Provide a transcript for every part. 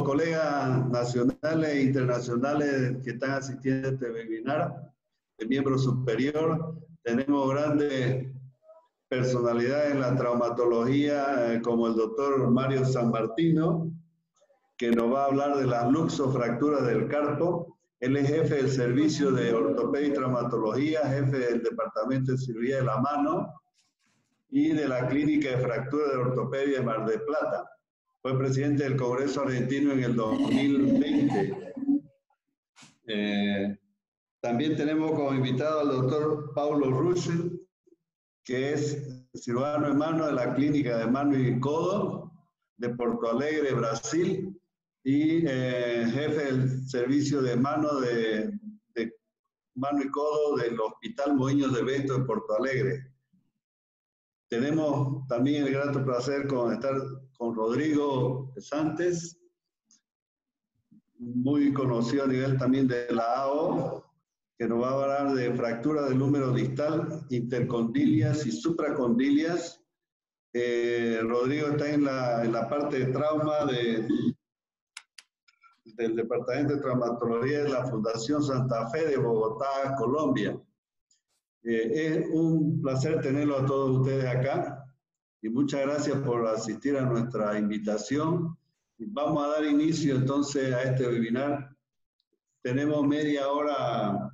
colegas nacionales e internacionales que están asistiendo a este webinar de miembro superior. Tenemos grandes personalidades en la traumatología, como el doctor Mario San Martino, que nos va a hablar de las luxofracturas del carpo. Él es jefe del servicio de ortopedia y traumatología, jefe del departamento de cirugía de la mano y de la clínica de fractura de ortopedia de Mar del Plata. Fue presidente del Congreso Argentino en el 2020. También tenemos como invitado al doctor Paulo Ruschel, que es cirujano de mano de la clínica de mano y codo de Porto Alegre, Brasil, y jefe del servicio de mano mano y codo del Hospital Moinhos de Bento de Porto Alegre. Tenemos también el grato placer de estar con Rodrigo Santos, muy conocido a nivel también de la AO, que nos va a hablar de fractura del húmero distal, intercondilias y supracondilias. Rodrigo está en la parte de trauma del Departamento de Traumatología de la Fundación Santa Fe de Bogotá, Colombia. Es un placer tenerlo a todos ustedes acá y muchas gracias por asistir a nuestra invitación. Vamos a dar inicio entonces a este webinar. Tenemos media hora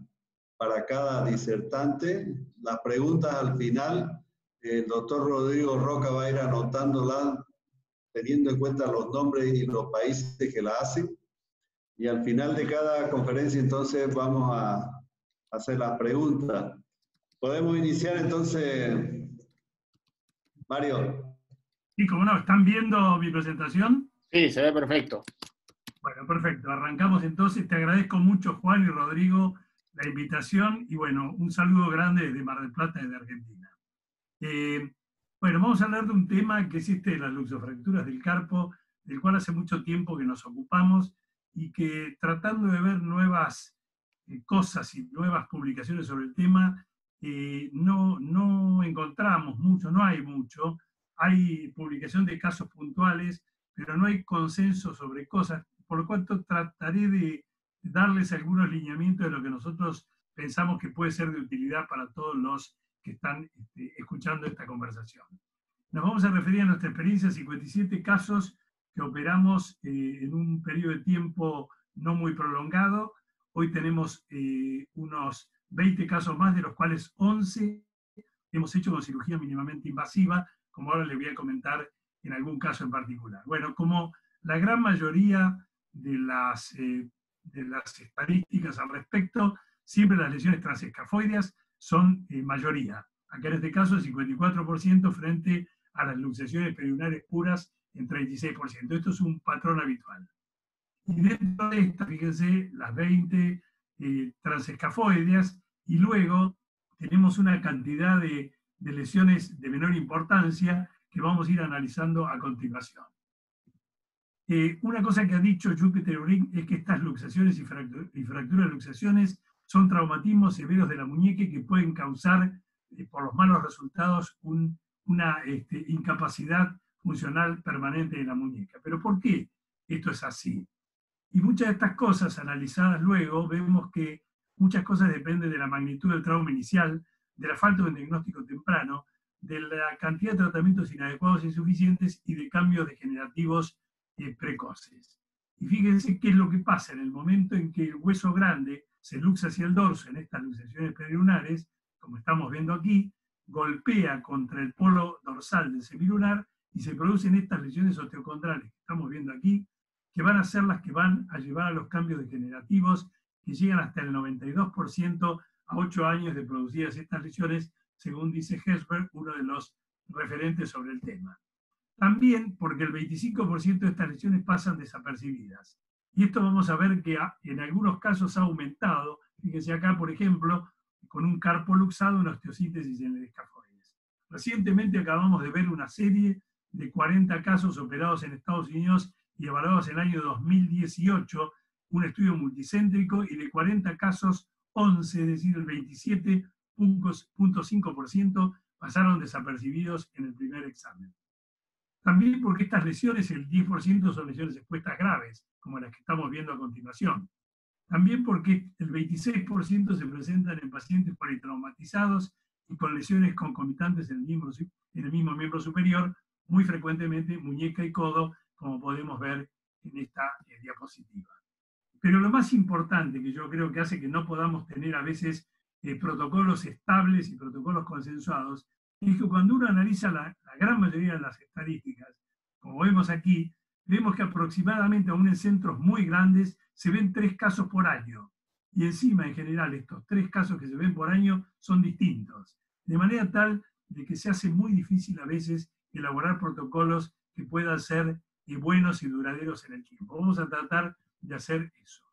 para cada disertante. Las preguntas al final, el doctor Rodrigo Roca va a ir anotándolas, teniendo en cuenta los nombres y los países que la hacen. Y al final de cada conferencia, entonces, vamos a hacer las preguntas. ¿Podemos iniciar entonces, Mario? Sí, como no, ¿están viendo mi presentación? Sí, se ve perfecto. Bueno, perfecto. Arrancamos entonces. Te agradezco mucho, Juan y Rodrigo, la invitación. Y bueno, un saludo grande desde Mar del Plata, desde Argentina. Bueno, vamos a hablar de un tema que es de las luxofracturas del carpo, del cual hace mucho tiempo que nos ocupamos y que tratando de ver nuevas cosas y nuevas publicaciones sobre el tema, no encontramos mucho, no hay mucho. Hay publicación de casos puntuales, pero no hay consenso sobre cosas, por lo cual trataré de darles algunos lineamientos de lo que nosotros pensamos que puede ser de utilidad para todos los que están escuchando esta conversación. Nos vamos a referir a nuestra experiencia, 57 casos que operamos en un periodo de tiempo no muy prolongado. Hoy tenemos unos 20 casos más, de los cuales 11 hemos hecho con cirugía mínimamente invasiva, como ahora les voy a comentar en algún caso en particular. Bueno, como la gran mayoría de las estadísticas al respecto, siempre las lesiones transescafoideas son mayoría. Acá en este caso el 54% frente a las luxaciones periurinares puras en 36%. Esto es un patrón habitual. Y dentro de esta, fíjense, las 20 transescafoideas, y luego tenemos una cantidad de lesiones de menor importancia que vamos a ir analizando a continuación. Una cosa que ha dicho Jupiter Uring es que estas luxaciones y fracturas de luxaciones son traumatismos severos de la muñeca que pueden causar, por los malos resultados, una incapacidad funcional permanente de la muñeca. ¿Pero por qué esto es así? Y muchas de estas cosas, analizadas luego, vemos que muchas cosas dependen de la magnitud del trauma inicial, de la falta de un diagnóstico temprano, de la cantidad de tratamientos inadecuados e insuficientes y de cambios degenerativos precoces. Y fíjense qué es lo que pasa en el momento en que el hueso grande se luxa hacia el dorso en estas luxaciones perilunares, como estamos viendo aquí, golpea contra el polo dorsal del semilunar y se producen estas lesiones osteocondrales que estamos viendo aquí, que van a ser las que van a llevar a los cambios degenerativos que llegan hasta el 92% a 8 años de producidas estas lesiones, según dice Herzberg, uno de los referentes sobre el tema. También porque el 25% de estas lesiones pasan desapercibidas. Y esto vamos a ver que en algunos casos ha aumentado. Fíjense acá, por ejemplo, con un carpo luxado, una osteosíntesis en el escafoides. Recientemente acabamos de ver una serie de 40 casos operados en Estados Unidos y evaluados en el año 2018, un estudio multicéntrico, y de 40 casos, 11, es decir, el 27.5%, pasaron desapercibidos en el primer examen. También porque estas lesiones, el 10% son lesiones expuestas graves, como las que estamos viendo a continuación. También porque el 26% se presentan en pacientes politraumatizados y con lesiones concomitantes en el mismo miembro superior, muy frecuentemente muñeca y codo, como podemos ver en esta diapositiva. Pero lo más importante que yo creo que hace que no podamos tener a veces protocolos estables y protocolos consensuados, es que cuando uno analiza la gran mayoría de las estadísticas, como vemos aquí, vemos que aproximadamente aún en centros muy grandes se ven 3 casos por año. Y encima, en general, estos 3 casos que se ven por año son distintos. De manera tal de que se hace muy difícil a veces elaborar protocolos que puedan ser buenos y duraderos en el tiempo. Vamos a tratar de hacer eso.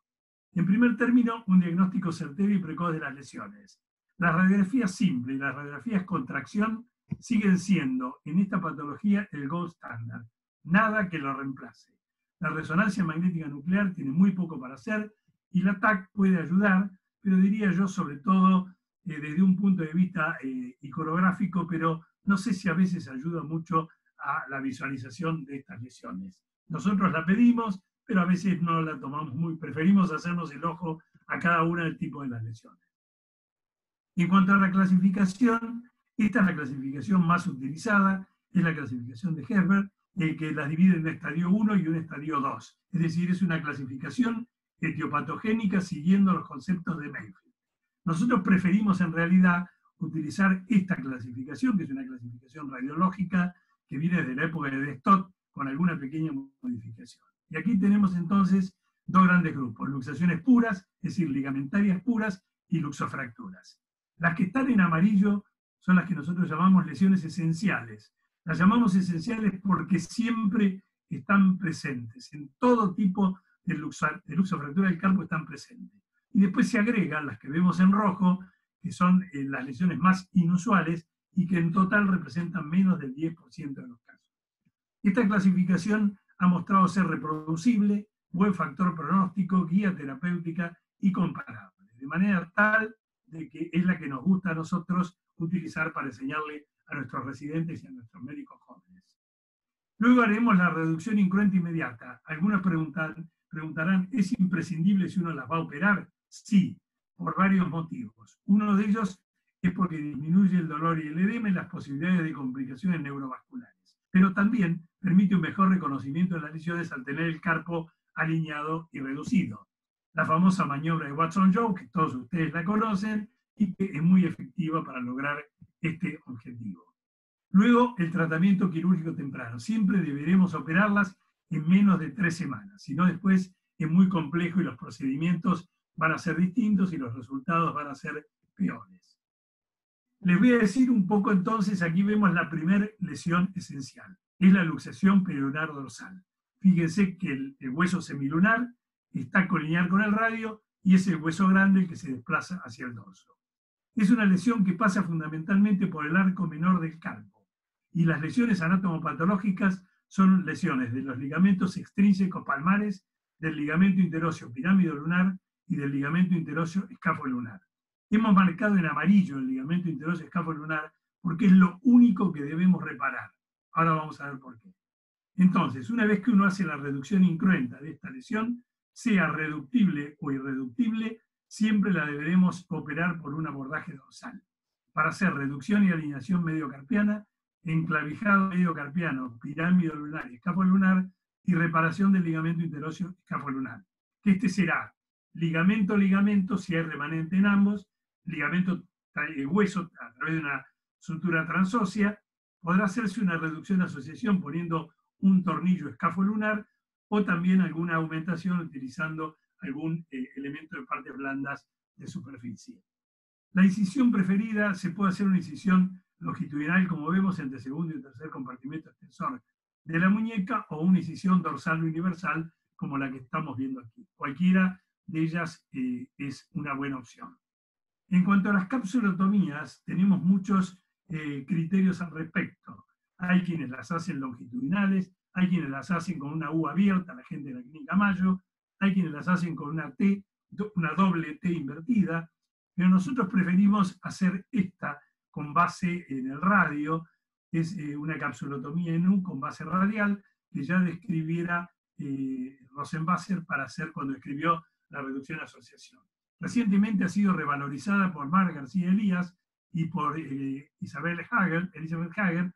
En primer término, un diagnóstico certero y precoz de las lesiones. Las radiografías simples y las radiografías contracción siguen siendo en esta patología el gold standard. Nada que lo reemplace. La resonancia magnética nuclear tiene muy poco para hacer y la TAC puede ayudar, pero diría yo sobre todo desde un punto de vista iconográfico, pero no sé si a veces ayuda mucho a la visualización de estas lesiones. Nosotros la pedimos, pero a veces no la tomamos muy, preferimos hacernos el ojo a cada una del tipo de las lesiones. En cuanto a la clasificación, esta es la clasificación más utilizada, es la clasificación de Herbert, que las divide en un estadio 1 y un estadio 2. Es decir, es una clasificación etiopatogénica siguiendo los conceptos de Mayfield. Nosotros preferimos en realidad utilizar esta clasificación, que es una clasificación radiológica que viene desde la época de Stott, con alguna pequeña modificación. Y aquí tenemos entonces 2 grandes grupos, luxaciones puras, es decir, ligamentarias puras, y luxofracturas. Las que están en amarillo son las que nosotros llamamos lesiones esenciales. Las llamamos esenciales porque siempre están presentes, en todo tipo de luxofractura del carpo están presentes. Y después se agregan las que vemos en rojo, que son las lesiones más inusuales y que en total representan menos del 10% de los casos. Esta clasificación ha mostrado ser reproducible, buen factor pronóstico, guía terapéutica y comparable, de manera tal de que es la que nos gusta a nosotros utilizar para enseñarle a nuestros residentes y a nuestros médicos jóvenes. Luego haremos la reducción incruenta inmediata. Algunos preguntarán, ¿es imprescindible si uno las va a operar? Sí, por varios motivos. Uno de ellos es porque disminuye el dolor y el edema y las posibilidades de complicaciones neurovasculares. Pero también permite un mejor reconocimiento de las lesiones al tener el carpo alineado y reducido. La famosa maniobra de Watson-Yaw, que todos ustedes la conocen y que es muy efectiva para lograr este objetivo. Luego, el tratamiento quirúrgico temprano. Siempre deberemos operarlas en menos de 3 semanas, si no después es muy complejo y los procedimientos van a ser distintos y los resultados van a ser peores. Les voy a decir un poco entonces, aquí vemos la primera lesión esencial, es la luxación perilunar dorsal. Fíjense que el hueso semilunar está colineal con el radio y es el hueso grande el que se desplaza hacia el dorso. Es una lesión que pasa fundamentalmente por el arco menor del carpo y las lesiones anatomopatológicas son lesiones de los ligamentos extrínsecos palmares, del ligamento interóseo pirámido lunar y del ligamento interóseo escáfolunar. Hemos marcado en amarillo el ligamento interóseo escáfolunar porque es lo único que debemos reparar. Ahora vamos a ver por qué. Entonces, una vez que uno hace la reducción incruenta de esta lesión, sea reductible o irreductible, siempre la deberemos operar por un abordaje dorsal. Para hacer reducción y alineación mediocarpiana, enclavijado mediocarpiano, pirámido lunar y escáfolunar, y reparación del ligamento interóseo escáfolunar. Este será ligamento-ligamento, si hay remanente en ambos, ligamento hueso a través de una sutura transósea, podrá hacerse una reducción de asociación poniendo un tornillo escáfolunar o también alguna aumentación utilizando algún elemento de partes blandas de superficie. La incisión preferida se puede hacer una incisión longitudinal, como vemos, entre segundo y tercer compartimento extensor de la muñeca, o una incisión dorsal universal, como la que estamos viendo aquí. Cualquiera de ellas es una buena opción. En cuanto a las capsulotomías, tenemos muchos criterios al respecto. Hay quienes las hacen longitudinales, hay quienes las hacen con una U abierta, la gente de la Clínica Mayo, hay quienes las hacen con una T, una doble T invertida, pero nosotros preferimos hacer esta con base en el radio, es una capsulotomía en U con base radial que ya describiera Rosenbasser para hacer cuando escribió La reducción asociación. Recientemente ha sido revalorizada por Mar García Elías y por Elizabeth Hager,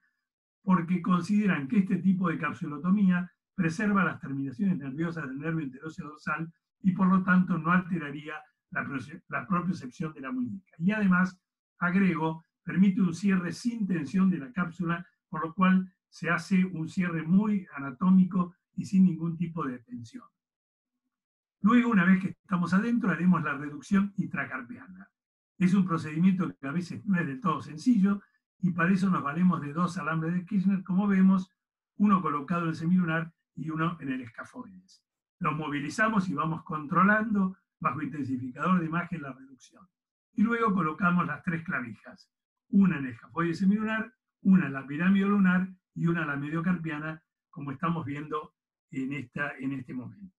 porque consideran que este tipo de capsulotomía preserva las terminaciones nerviosas del nervio interóseo dorsal y por lo tanto no alteraría la propiocepción de la muñeca. Y además, agrego, permite un cierre sin tensión de la cápsula, por lo cual se hace un cierre muy anatómico y sin ningún tipo de tensión. Luego, una vez que estamos adentro, haremos la reducción intracarpiana. Es un procedimiento que a veces no es del todo sencillo, y para eso nos valemos de 2 alambres de Kirchner, como vemos, uno colocado en el semilunar y uno en el escafoides. Los movilizamos y vamos controlando bajo intensificador de imagen la reducción. Y luego colocamos las 3 clavijas, una en el escafoide semilunar, una en la pirámide lunar y una en la mediocarpiana, como estamos viendo en este momento.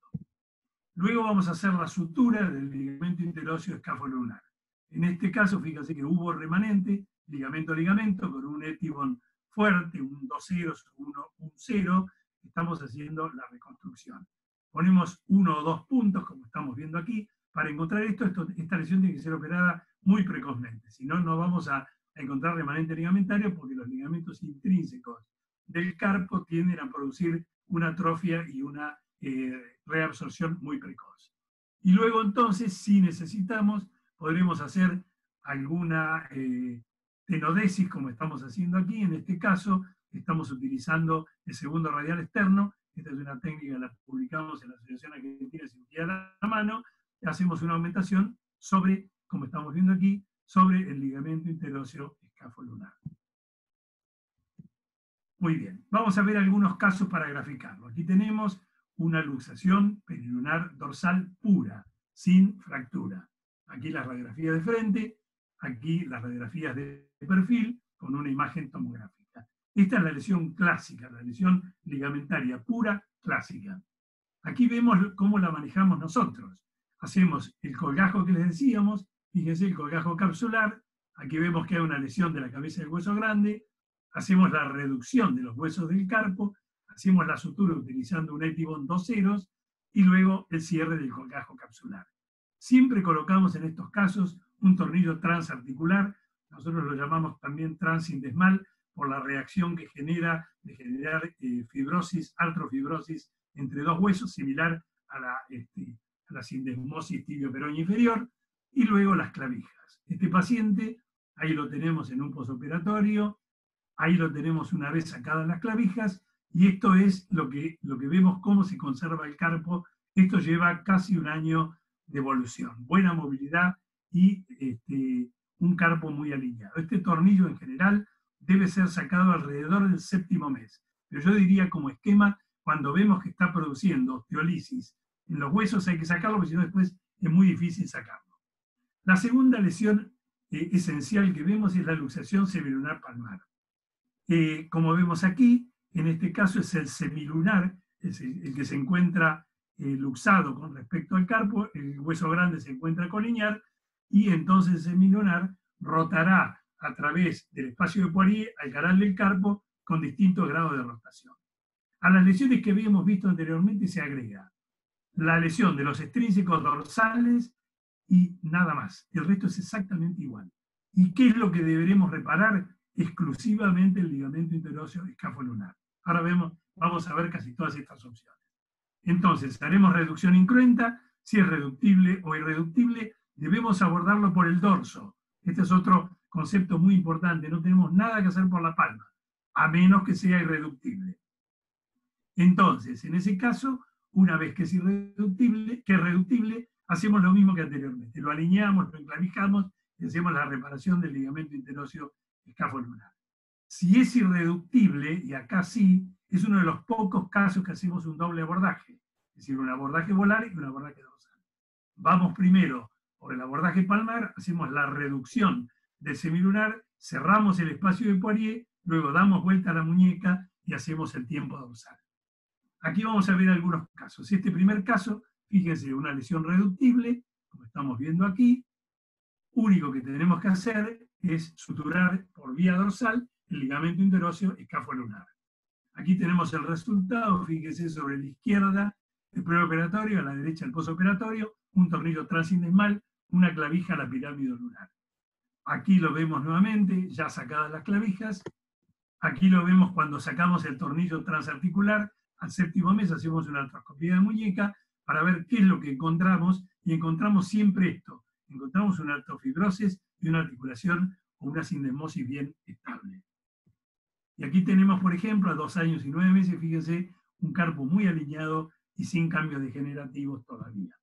Luego vamos a hacer la sutura del ligamento interóseo escafolunar. En este caso, fíjense que hubo remanente, ligamento-ligamento, con un etibón fuerte, un 2 ceros, un 0, estamos haciendo la reconstrucción. Ponemos 1 o 2 puntos, como estamos viendo aquí, para encontrar esta lesión tiene que ser operada muy precozmente, si no, no vamos a encontrar remanente ligamentario porque los ligamentos intrínsecos del carpo tienden a producir una atrofia y una reabsorción muy precoz. Y luego entonces, si necesitamos, podremos hacer alguna tenodesis, como estamos haciendo aquí. En este caso, estamos utilizando el segundo radial externo. Esta es una técnica que la publicamos en la Asociación Argentina de Cirugía de la Mano. Hacemos una aumentación sobre, como estamos viendo aquí, sobre el ligamento interóseo escafolunar. Muy bien, vamos a ver algunos casos para graficarlo. Aquí tenemos una luxación perilunar dorsal pura, sin fractura. Aquí las radiografías de frente, aquí las radiografías de perfil con una imagen tomográfica. Esta es la lesión clásica, la lesión ligamentaria pura clásica. Aquí vemos cómo la manejamos nosotros. Hacemos el colgajo que les decíamos, fíjense el colgajo capsular, aquí vemos que hay una lesión de la cabeza del hueso grande, hacemos la reducción de los huesos del carpo, hacemos la sutura utilizando un etibón 2 ceros y luego el cierre del colgajo capsular. Siempre colocamos en estos casos un tornillo transarticular, nosotros lo llamamos también transindesmal por la reacción que genera de generar fibrosis, artrofibrosis entre 2 huesos, similar a la sindesmosis tibio-peroña inferior, y luego las clavijas. Este paciente, ahí lo tenemos en un posoperatorio, ahí lo tenemos una vez sacadas las clavijas, y esto es lo que vemos, cómo se conserva el carpo. Esto lleva casi un año de evolución, buena movilidad y un carpo muy alineado. Este tornillo en general debe ser sacado alrededor del 7º mes, pero yo diría como esquema, cuando vemos que está produciendo osteolisis en los huesos hay que sacarlo, porque si no después es muy difícil sacarlo. La segunda lesión esencial que vemos es la luxación semilunar palmar. Como vemos aquí, en este caso es el semilunar, es el que se encuentra luxado con respecto al carpo, el hueso grande se encuentra colinear, y entonces el semilunar rotará a través del espacio de Poirier al canal del carpo con distintos grados de rotación. A las lesiones que habíamos visto anteriormente se agrega la lesión de los extrínsecos dorsales y nada más. El resto es exactamente igual. ¿Y qué es lo que deberemos reparar? Exclusivamente el ligamento interóseo escafolunar. Ahora vamos a ver casi todas estas opciones. Entonces, haremos reducción incruenta. Si es reductible o irreductible, debemos abordarlo por el dorso. Este es otro concepto muy importante. No tenemos nada que hacer por la palma, a menos que sea irreductible. Entonces, en ese caso, una vez que es reductible, hacemos lo mismo que anteriormente. Lo alineamos, lo enclavijamos y hacemos la reparación del ligamento interóseo escafolunar. Si es irreductible, y acá sí, es uno de los pocos casos que hacemos un doble abordaje, es decir, un abordaje volar y un abordaje dorsal. Vamos primero por el abordaje palmar, hacemos la reducción del semilunar, cerramos el espacio de Poirier, luego damos vuelta a la muñeca y hacemos el tiempo dorsal. Aquí vamos a ver algunos casos. Este primer caso, fíjense, una lesión reductible, como estamos viendo aquí. Único que tenemos que hacer es suturar por vía dorsal el ligamento interóseo escafolunar. Aquí tenemos el resultado, fíjese sobre la izquierda el preoperatorio, a la derecha el posoperatorio, un tornillo transindesmal, una clavija a la pirámide lunar. Aquí lo vemos nuevamente, ya sacadas las clavijas. Aquí lo vemos cuando sacamos el tornillo transarticular. Al 7º mes hacemos una artroscopía de muñeca para ver qué es lo que encontramos, y encontramos siempre esto. Encontramos una artrofibrosis y una articulación o una sindesmosis bien estable. Y aquí tenemos, por ejemplo, a 2 años y 9 meses, fíjense, un carpo muy alineado y sin cambios degenerativos todavía.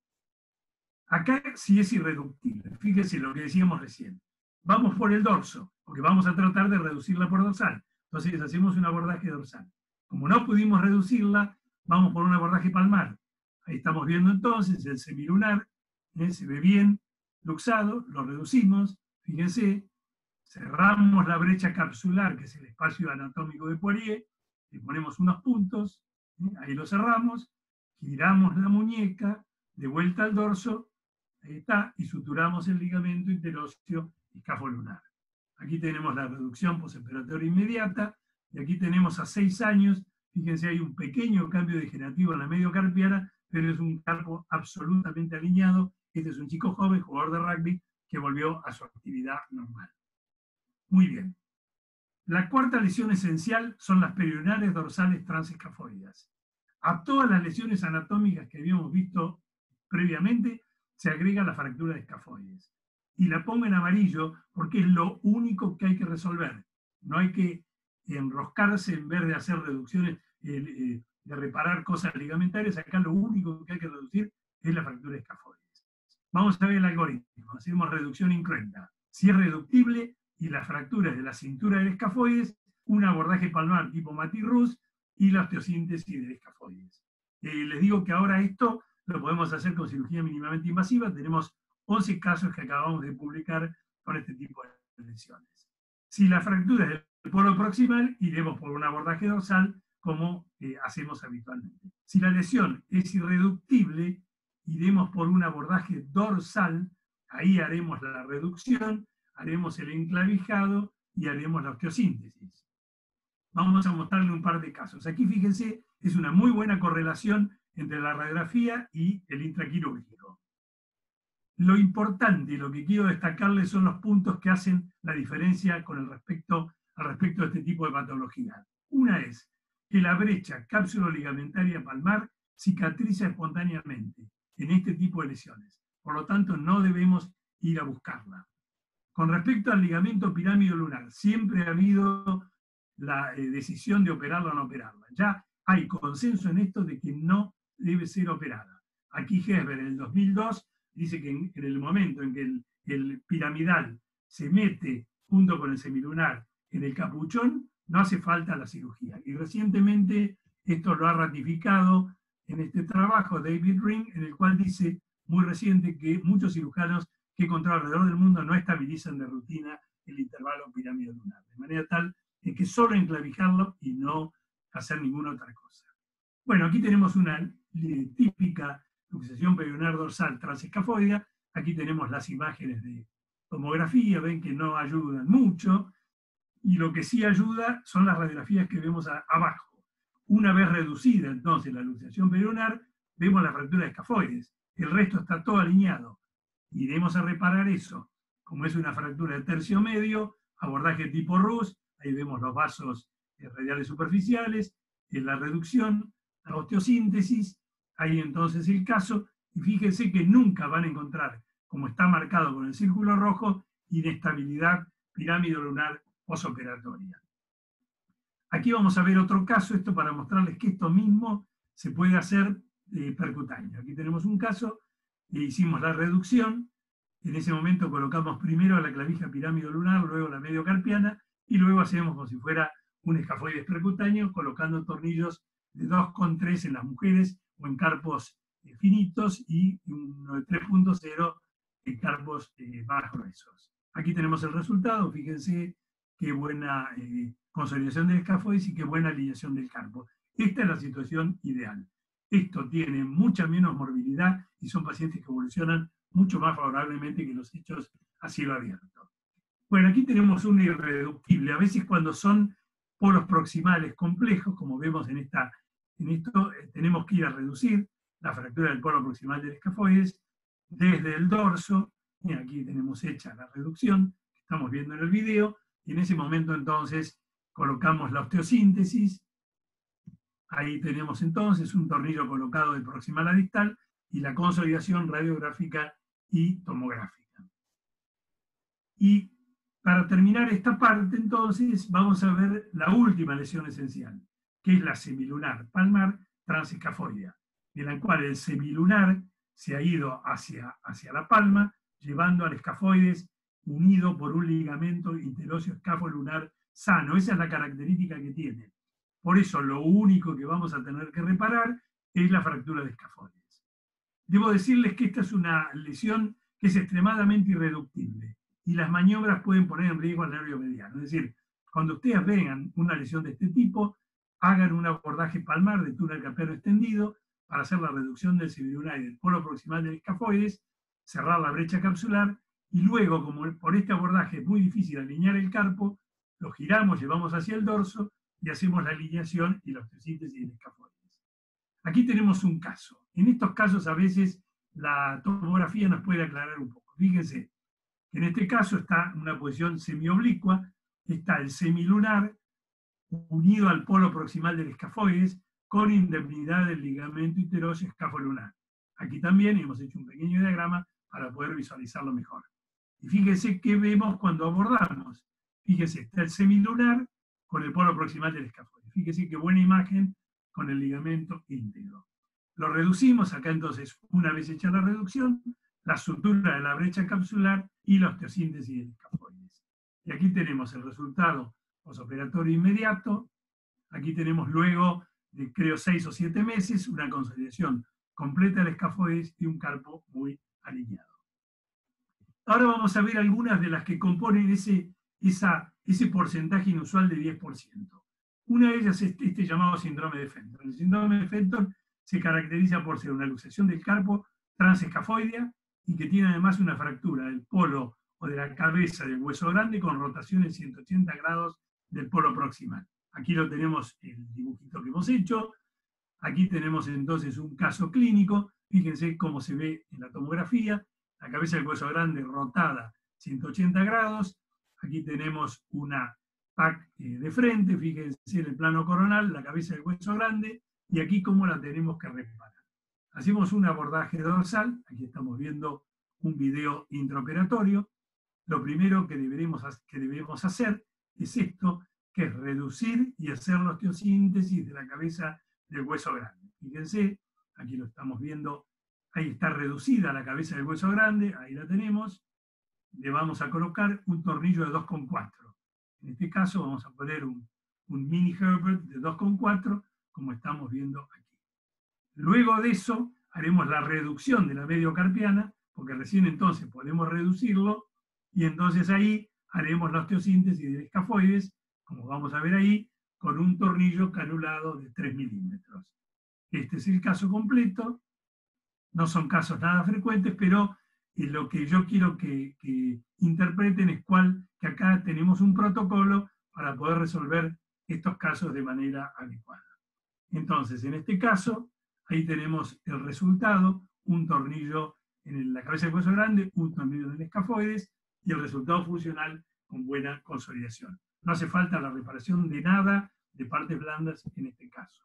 Acá sí es irreductible. Fíjense lo que decíamos recién. Vamos por el dorso, porque vamos a tratar de reducirla por dorsal. Entonces hacemos un abordaje dorsal. Como no pudimos reducirla, vamos por un abordaje palmar. Ahí estamos viendo entonces el semilunar, se ve bien luxado, lo reducimos, fíjense, cerramos la brecha capsular, que es el espacio anatómico de Poirier, le ponemos unos puntos, ahí lo cerramos, giramos la muñeca, de vuelta al dorso, ahí está, y suturamos el ligamento interóseo escafolunar. Aquí tenemos la reducción postoperatoria inmediata, y aquí tenemos a 6 años, fíjense, hay un pequeño cambio degenerativo en la mediocarpiana, pero es un carpo absolutamente alineado. Este es un chico joven, jugador de rugby, que volvió a su actividad normal. Muy bien. La cuarta lesión esencial son las periurinares dorsales transescafoideas. A todas las lesiones anatómicas que habíamos visto previamente, se agrega la fractura de escafoides. Y la pongo en amarillo porque es lo único que hay que resolver. No hay que enroscarse en vez de hacer reducciones, de reparar cosas ligamentarias. Acá lo único que hay que reducir es la fractura de escafoides. Vamos a ver el algoritmo. Hacemos reducción incruenta. Si es reductible y las fracturas de la cintura del escafoides, un abordaje palmar tipo Maty-Rus y la osteosíntesis del escafoides. Les digo que ahora esto lo podemos hacer con cirugía mínimamente invasiva. Tenemos 11 casos que acabamos de publicar con este tipo de lesiones. Si la fractura es del polo proximal, iremos por un abordaje dorsal como hacemos habitualmente. Si la lesión es irreductible, iremos por un abordaje dorsal, ahí haremos la reducción, haremos el enclavijado y haremos la osteosíntesis. Vamos a mostrarle un par de casos. Aquí fíjense, es una muy buena correlación entre la radiografía y el intraquirúrgico. Lo importante y lo que quiero destacarles son los puntos que hacen la diferencia con respecto de este tipo de patología. Una es que la brecha cápsulo-ligamentaria palmar cicatriza espontáneamente en este tipo de lesiones. Por lo tanto, no debemos ir a buscarla. Con respecto al ligamento pirámido lunar, siempre ha habido la decisión de operarla o no operarla. Ya hay consenso en esto de que no debe ser operada. Aquí Hesber en el 2002 dice que en el momento en que el piramidal se mete junto con el semilunar en el capuchón, no hace falta la cirugía. Y recientemente esto lo ha ratificado en este trabajo David Ring, en el cual dice, muy reciente, que muchos cirujanos que he encontrado alrededor del mundo no estabilizan de rutina el intervalo pirámido lunar, de manera tal que solo enclavijarlo y no hacer ninguna otra cosa. Bueno, aquí tenemos una típica luxación periunar dorsal transescafoidea. Aquí tenemos las imágenes de tomografía, ven que no ayudan mucho, y lo que sí ayuda son las radiografías que vemos abajo. Una vez reducida entonces la luxación periunar, vemos la fractura de escafoides. El resto está todo alineado. Iremos a reparar eso. Como es una fractura de tercio medio, abordaje tipo Rus, ahí vemos los vasos radiales superficiales, la reducción, la osteosíntesis, ahí entonces el caso, y fíjense que nunca van a encontrar, como está marcado con el círculo rojo, inestabilidad pirámide lunar posoperatoria. Aquí vamos a ver otro caso, esto para mostrarles que esto mismo se puede hacer percutáneo. Aquí tenemos un caso, hicimos la reducción, en ese momento colocamos primero la clavija pirámide lunar, luego la mediocarpiana, y luego hacemos como si fuera un escafoides percutáneo, colocando tornillos de 2,3 en las mujeres o en carpos finitos y uno de 3,0 en carpos más gruesos. Aquí tenemos el resultado, fíjense qué buena consolidación del escafoides y qué buena alineación del carpo. Esta es la situación ideal. Esto tiene mucha menos morbilidad y son pacientes que evolucionan mucho más favorablemente que los hechos a cielo abierto. Bueno, aquí tenemos un irreductible. A veces cuando son polos proximales complejos, como vemos en esto, tenemos que ir a reducir la fractura del polo proximal del escafoides desde el dorso, y aquí tenemos hecha la reducción, que estamos viendo en el video, y en ese momento entonces colocamos la osteosíntesis. Ahí tenemos entonces un tornillo colocado de proximal a distal y la consolidación radiográfica y tomográfica. Y para terminar esta parte, entonces, vamos a ver la última lesión esencial, que es la semilunar palmar transescafoidea, en la cual el semilunar se ha ido hacia la palma, llevando al escafoides unido por un ligamento interóseo escafolunar sano. Esa es la característica que tiene. Por eso lo único que vamos a tener que reparar es la fractura de escafoides. Debo decirles que esta es una lesión que es extremadamente irreductible y las maniobras pueden poner en riesgo al nervio mediano. Es decir, cuando ustedes vean una lesión de este tipo, hagan un abordaje palmar de túnel carpiano extendido para hacer la reducción del semilunar y del polo proximal del escafoides, cerrar la brecha capsular y luego, como por este abordaje es muy difícil alinear el carpo, lo giramos, llevamos hacia el dorso y hacemos la alineación y la osteosíntesis del escafoides. Aquí tenemos un caso. En estos casos a veces la tomografía nos puede aclarar un poco. Fíjense que en este caso está en una posición semioblicua, está el semilunar unido al polo proximal del escafoides con indemnidad del ligamento interóseo escafolunar. Aquí también hemos hecho un pequeño diagrama para poder visualizarlo mejor. Y fíjense qué vemos cuando abordamos. Fíjense, está el semilunar con el polo proximal del escafoides. Fíjense qué buena imagen con el ligamento íntegro. Lo reducimos, acá entonces, una vez hecha la reducción, la sutura de la brecha capsular y la osteosíntesis del escafoides. Y aquí tenemos el resultado posoperatorio inmediato. Aquí tenemos luego de, creo, 6 o 7 meses, una consolidación completa del escafoides y un carpo muy alineado. Ahora vamos a ver algunas de las que componen ese porcentaje inusual de 10%. Una de ellas es este llamado síndrome de Fenton. El síndrome de Fenton se caracteriza por ser una luxación del carpo transescafoidea y que tiene además una fractura del polo o de la cabeza del hueso grande con rotación en 180 grados del polo proximal. Aquí lo tenemos el dibujito que hemos hecho. Aquí tenemos entonces un caso clínico. Fíjense cómo se ve en la tomografía. La cabeza del hueso grande rotada 180 grados. Aquí tenemos una PAC de frente. Fíjense en el plano coronal, la cabeza del hueso grande. Y aquí cómo la tenemos que reparar. Hacemos un abordaje dorsal. Aquí estamos viendo un video intraoperatorio. Lo primero que debemos hacer es esto, que es reducir y hacer la osteosíntesis de la cabeza del hueso grande. Fíjense, aquí lo estamos viendo, ahí está reducida la cabeza del hueso grande, ahí la tenemos. Le vamos a colocar un tornillo de 2,4. En este caso vamos a poner un mini Herbert de 2,4, como estamos viendo aquí. Luego de eso haremos la reducción de la mediocarpiana, porque recién entonces podemos reducirlo, y entonces ahí haremos la osteosíntesis del escafoides, como vamos a ver ahí, con un tornillo canulado de 3 milímetros. Este es el caso completo. No son casos nada frecuentes, pero lo que yo quiero que interpreten es que acá tenemos un protocolo para poder resolver estos casos de manera adecuada. Entonces, en este caso, ahí tenemos el resultado, un tornillo en la cabeza del hueso grande, un tornillo en el escafoides, y el resultado funcional con buena consolidación. No hace falta la reparación de nada de partes blandas en este caso.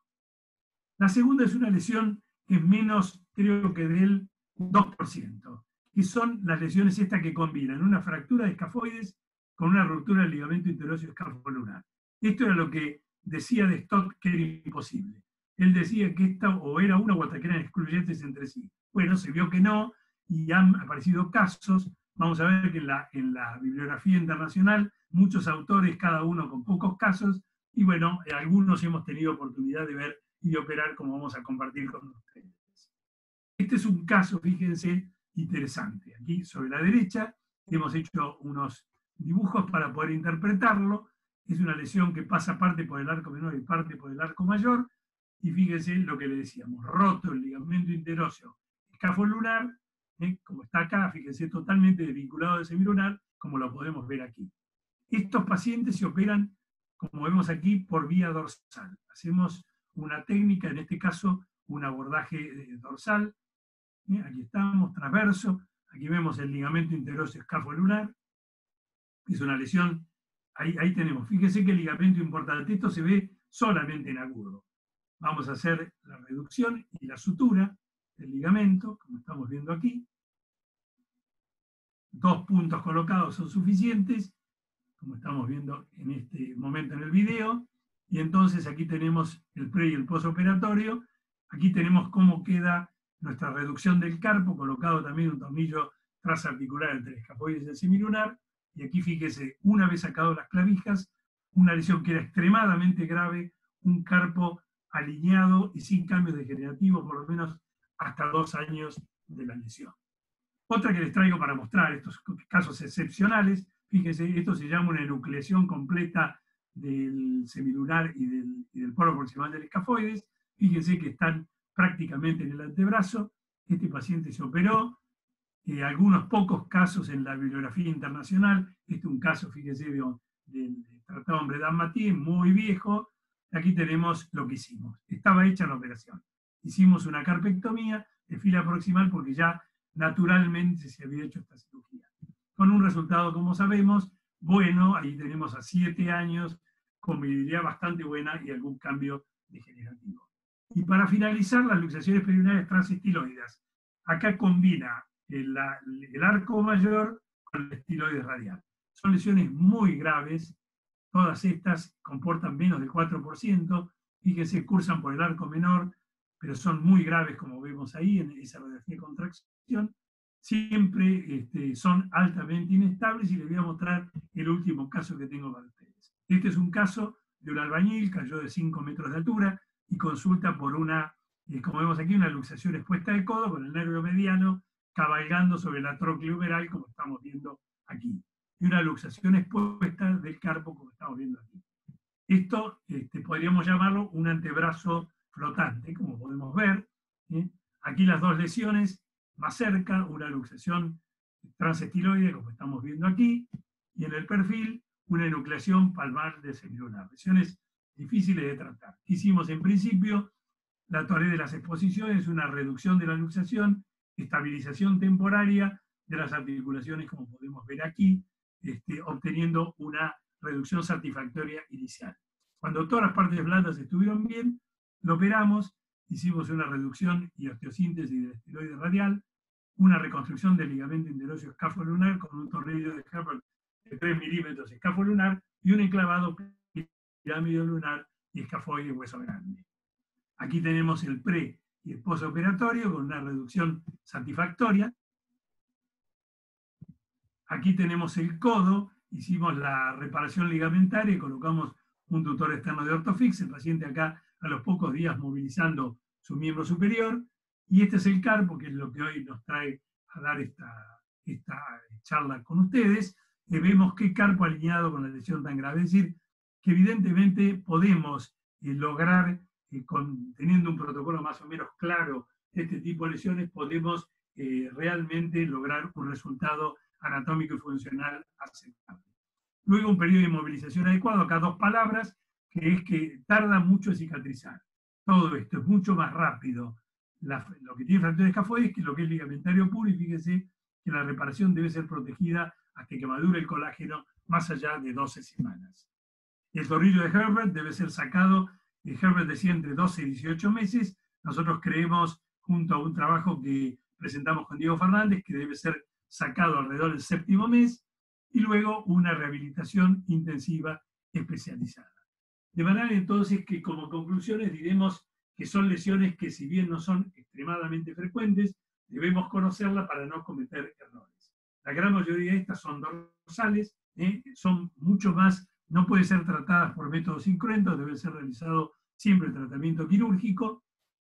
La segunda es una lesión que es menos, creo que del 2%, que son las lesiones estas que combinan una fractura de escafoides con una ruptura del ligamento interóseo escafolunar. Esto era lo que decía de Stott que era imposible. Él decía que esta o era una o hasta que eran excluyentes entre sí. Bueno, se vio que no, y han aparecido casos. Vamos a ver que en la bibliografía internacional, muchos autores, cada uno con pocos casos, y bueno, algunos hemos tenido oportunidad de ver y de operar, como vamos a compartir con ustedes. Este es un caso, fíjense, interesante. Aquí sobre la derecha hemos hecho unos dibujos para poder interpretarlo. Es una lesión que pasa parte por el arco menor y parte por el arco mayor, y fíjense lo que le decíamos, roto el ligamento interóseo escafolunar, como está acá, fíjense, totalmente desvinculado del semilunar, como lo podemos ver aquí. Estos pacientes se operan, como vemos aquí, por vía dorsal. Hacemos una técnica, en este caso, un abordaje dorsal. Aquí estamos, transverso. Aquí vemos el ligamento interoso escafolunar. Es una lesión, ahí tenemos. Fíjense que el ligamento importante, esto se ve solamente en agudo. Vamos a hacer la reducción y la sutura del ligamento, como estamos viendo aquí. 2 puntos colocados son suficientes, como estamos viendo en este momento en el video. Y entonces aquí tenemos el pre y el postoperatorio. Aquí tenemos cómo queda nuestra reducción del carpo, colocado también un tornillo transarticular entre el escafoides y el semilunar. Y aquí fíjese, una vez sacado las clavijas, una lesión que era extremadamente grave, un carpo alineado y sin cambios degenerativos, por lo menos hasta 2 años de la lesión. Otra que les traigo para mostrar estos casos excepcionales, fíjense, esto se llama una enucleación completa del semilunar y del poro proximal del escafoides. Fíjense que están prácticamente en el antebrazo. Este paciente se operó. Algunos pocos casos en la bibliografía internacional. Este es un caso, fíjense, del tratado Bredin Mathieu, muy viejo. Aquí tenemos lo que hicimos. Estaba hecha la operación. Hicimos una carpectomía de fila proximal porque ya naturalmente se había hecho esta cirugía. Con un resultado, como sabemos, bueno. Ahí tenemos a 7 años, con movilidad bastante buena y algún cambio degenerativo. Y para finalizar, las luxaciones perineales transestiloides. Acá combina el arco mayor con el estiloide radial. Son lesiones muy graves, todas estas comportan menos del 4%, fíjense, cursan por el arco menor, pero son muy graves, como vemos ahí en esa radiografía de contracción. Siempre son altamente inestables, y les voy a mostrar el último caso que tengo para ustedes. Este es un caso de un albañil, cayó de 5 metros de altura y consulta por una, como vemos aquí, una luxación expuesta de codo con el nervio mediano cabalgando sobre la tróclea umeral, como estamos viendo aquí, y una luxación expuesta del carpo, como estamos viendo aquí. Esto podríamos llamarlo un antebrazo flotante, como podemos ver. Aquí las 2 lesiones más cerca, una luxación transestiloide, como estamos viendo aquí, y en el perfil una enucleación palmar de semilunar. Lesiones difíciles de tratar. Hicimos en principio la teoría de las exposiciones, una reducción de la luxación, estabilización temporaria de las articulaciones, como podemos ver aquí, obteniendo una reducción satisfactoria inicial. Cuando todas las partes blandas estuvieron bien, lo operamos, hicimos una reducción y osteosíntesis del estiloide radial, una reconstrucción del ligamento interóseo escafolunar con un tornillo de Herbert de 3 milímetros escafolunar y un enclavado pirámido lunar y escafoide hueso grande. Aquí tenemos el pre y el postoperatorio con una reducción satisfactoria. Aquí tenemos el codo, hicimos la reparación ligamentaria y colocamos un tutor externo de Orthofix, el paciente acá a los pocos días movilizando su miembro superior. Y este es el carpo, que es lo que hoy nos trae a dar esta charla con ustedes. Vemos qué carpo alineado con la lesión tan grave. Es decir, que evidentemente podemos lograr, teniendo un protocolo más o menos claro de este tipo de lesiones, podemos realmente lograr un resultado anatómico y funcional aceptable. Luego, un periodo de inmovilización adecuado. Acá 2 palabras, que es que tarda mucho en cicatrizar. Todo esto es mucho más rápido. Lo que tiene fractura de escafoides que lo que es ligamentario puro, y fíjense que la reparación debe ser protegida hasta que madure el colágeno, más allá de 12 semanas. El tornillo de Herbert debe ser sacado. Herbert decía entre 12 y 18 meses. Nosotros creemos, junto a un trabajo que presentamos con Diego Fernández, que debe ser sacado alrededor del 7º mes, y luego una rehabilitación intensiva especializada. De manera entonces que, como conclusiones, diremos que son lesiones que, si bien no son extremadamente frecuentes, debemos conocerlas para no cometer errores. La gran mayoría de estas son dorsales, son mucho más, no pueden ser tratadas por métodos incruentos, debe ser realizado siempre el tratamiento quirúrgico.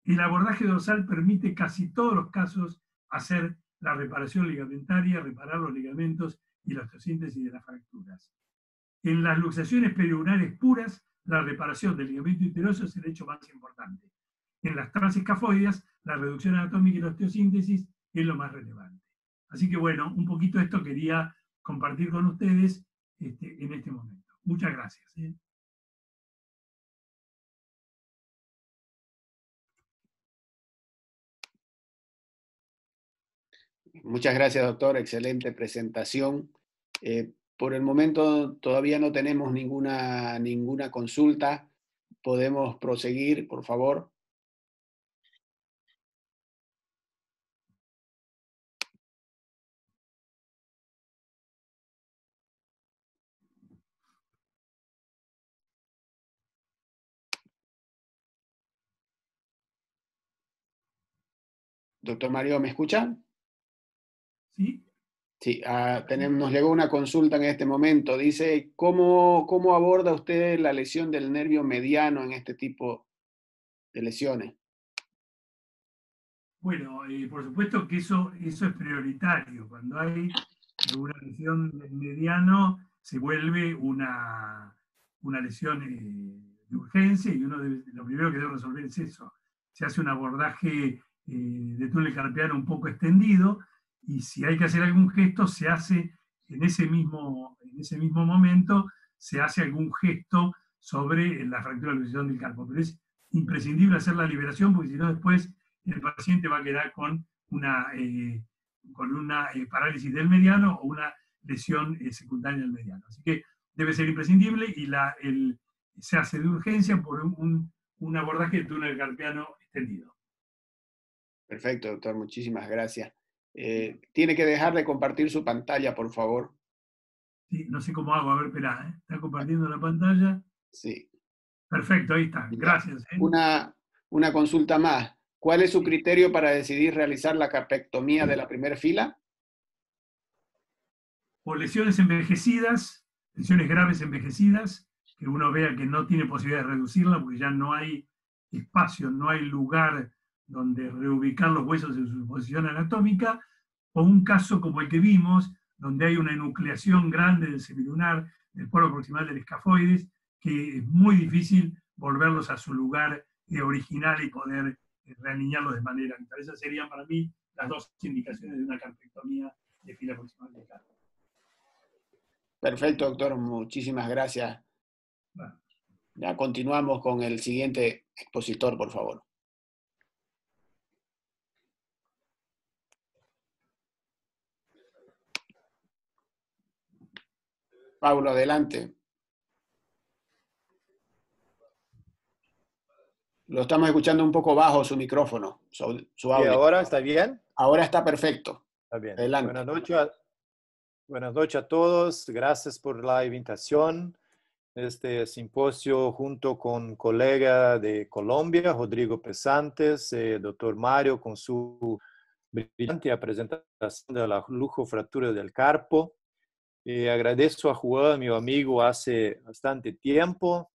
El abordaje dorsal permite casi todos los casos hacer la reparación ligamentaria, reparar los ligamentos y la osteosíntesis de las fracturas. En las luxaciones periurnares puras, la reparación del ligamento interóseo es el hecho más importante. En las transescafoideas, la reducción anatómica y la osteosíntesis que es lo más relevante. Así que bueno, un poquito esto quería compartir con ustedes en este momento. Muchas gracias. Muchas gracias, doctor. Excelente presentación. Por el momento todavía no tenemos ninguna consulta. ¿Podemos proseguir, por favor? Doctor Mario, ¿me escucha? Sí. Sí, nos llegó una consulta en este momento. Dice, ¿cómo aborda usted la lesión del nervio mediano en este tipo de lesiones? Bueno, por supuesto que eso es prioritario. Cuando hay una lesión del mediano, se vuelve una lesión de urgencia y lo primero que debe resolver es eso. Se hace un abordaje de túnel carpiano un poco extendido y si hay que hacer algún gesto, se hace en ese mismo momento, se hace algún gesto sobre la fractura de la lesión del carpo. Pero es imprescindible hacer la liberación porque si no después el paciente va a quedar con una parálisis del mediano o una lesión secundaria del mediano. Así que debe ser imprescindible y se hace de urgencia por un abordaje de túnel carpiano extendido. Perfecto, doctor. Muchísimas gracias. Tiene que dejar de compartir su pantalla, por favor. Sí, no sé cómo hago. A ver, espera. ¿Está compartiendo la pantalla? Sí. Perfecto, ahí está. Gracias. Una consulta más. ¿Cuál es su criterio para decidir realizar la carpectomía de la primera fila? O lesiones envejecidas, lesiones graves envejecidas, que uno vea que no tiene posibilidad de reducirla porque ya no hay espacio, no hay lugar donde reubicar los huesos en su posición anatómica, o un caso como el que vimos, donde hay una enucleación grande del semilunar, del polo proximal del escafoides, que es muy difícil volverlos a su lugar original y poder realinearlos de manera habitual. Esas serían para mí las dos indicaciones de una carpectomía de fila proximal del carpo. Perfecto, doctor. Muchísimas gracias. Bueno. Ya continuamos con el siguiente expositor, por favor. Paulo, adelante. Lo estamos escuchando un poco bajo su micrófono, su audio. ¿Y ahora está bien? Ahora está perfecto. Está bien. Adelante. Buenas noches a todos. Gracias por la invitación. Este simposio junto con colega de Colombia, Rodrigo Pesantes, doctor Mario, con su brillante presentación de la luxofractura del carpo. Agradezco a Juan, mi amigo, hace bastante tiempo.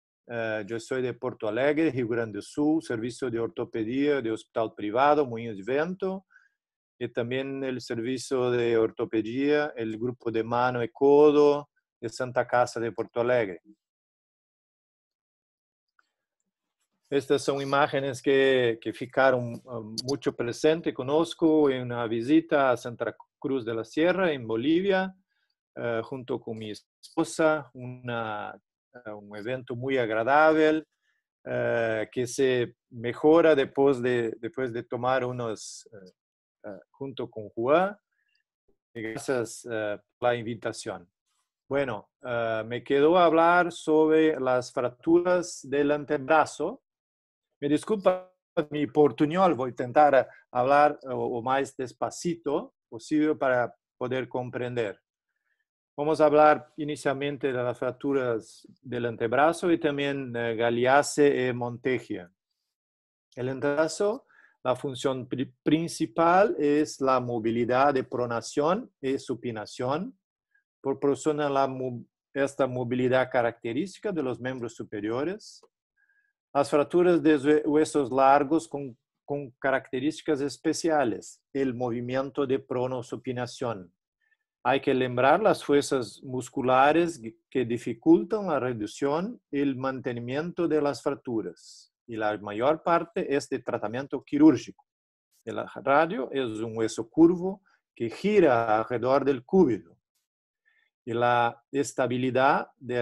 Yo soy de Porto Alegre, Rio Grande do Sul, servicio de ortopedia de hospital privado, Moinhos de Vento, y también el servicio de ortopedia, el grupo de mano y codo de Santa Casa de Porto Alegre. Estas son imágenes que ficaron mucho presente. Conozco en una visita a Santa Cruz de la Sierra, en Bolivia, junto con mi esposa, un evento muy agradable, que se mejora después de tomar unos junto con Juan. Gracias por la invitación. Bueno, me quedó a hablar sobre las fracturas del antebrazo. Me disculpa mi portuñol, voy a intentar hablar o más despacito posible para poder comprender. Vamos a hablar inicialmente de las fracturas del antebrazo y también Galeazzi y Monteggia. El antebrazo, la función principal es la movilidad de pronación y supinación. Proporciona esta movilidad característica de los miembros superiores. Las fracturas de huesos largos con características especiales, el movimiento de pronosupinación. Hay que lembrar las fuerzas musculares que dificultan la reducción y el mantenimiento de las fracturas. Y la mayor parte es de tratamiento quirúrgico. El radio es un hueso curvo que gira alrededor del cúbito. Y la estabilidad de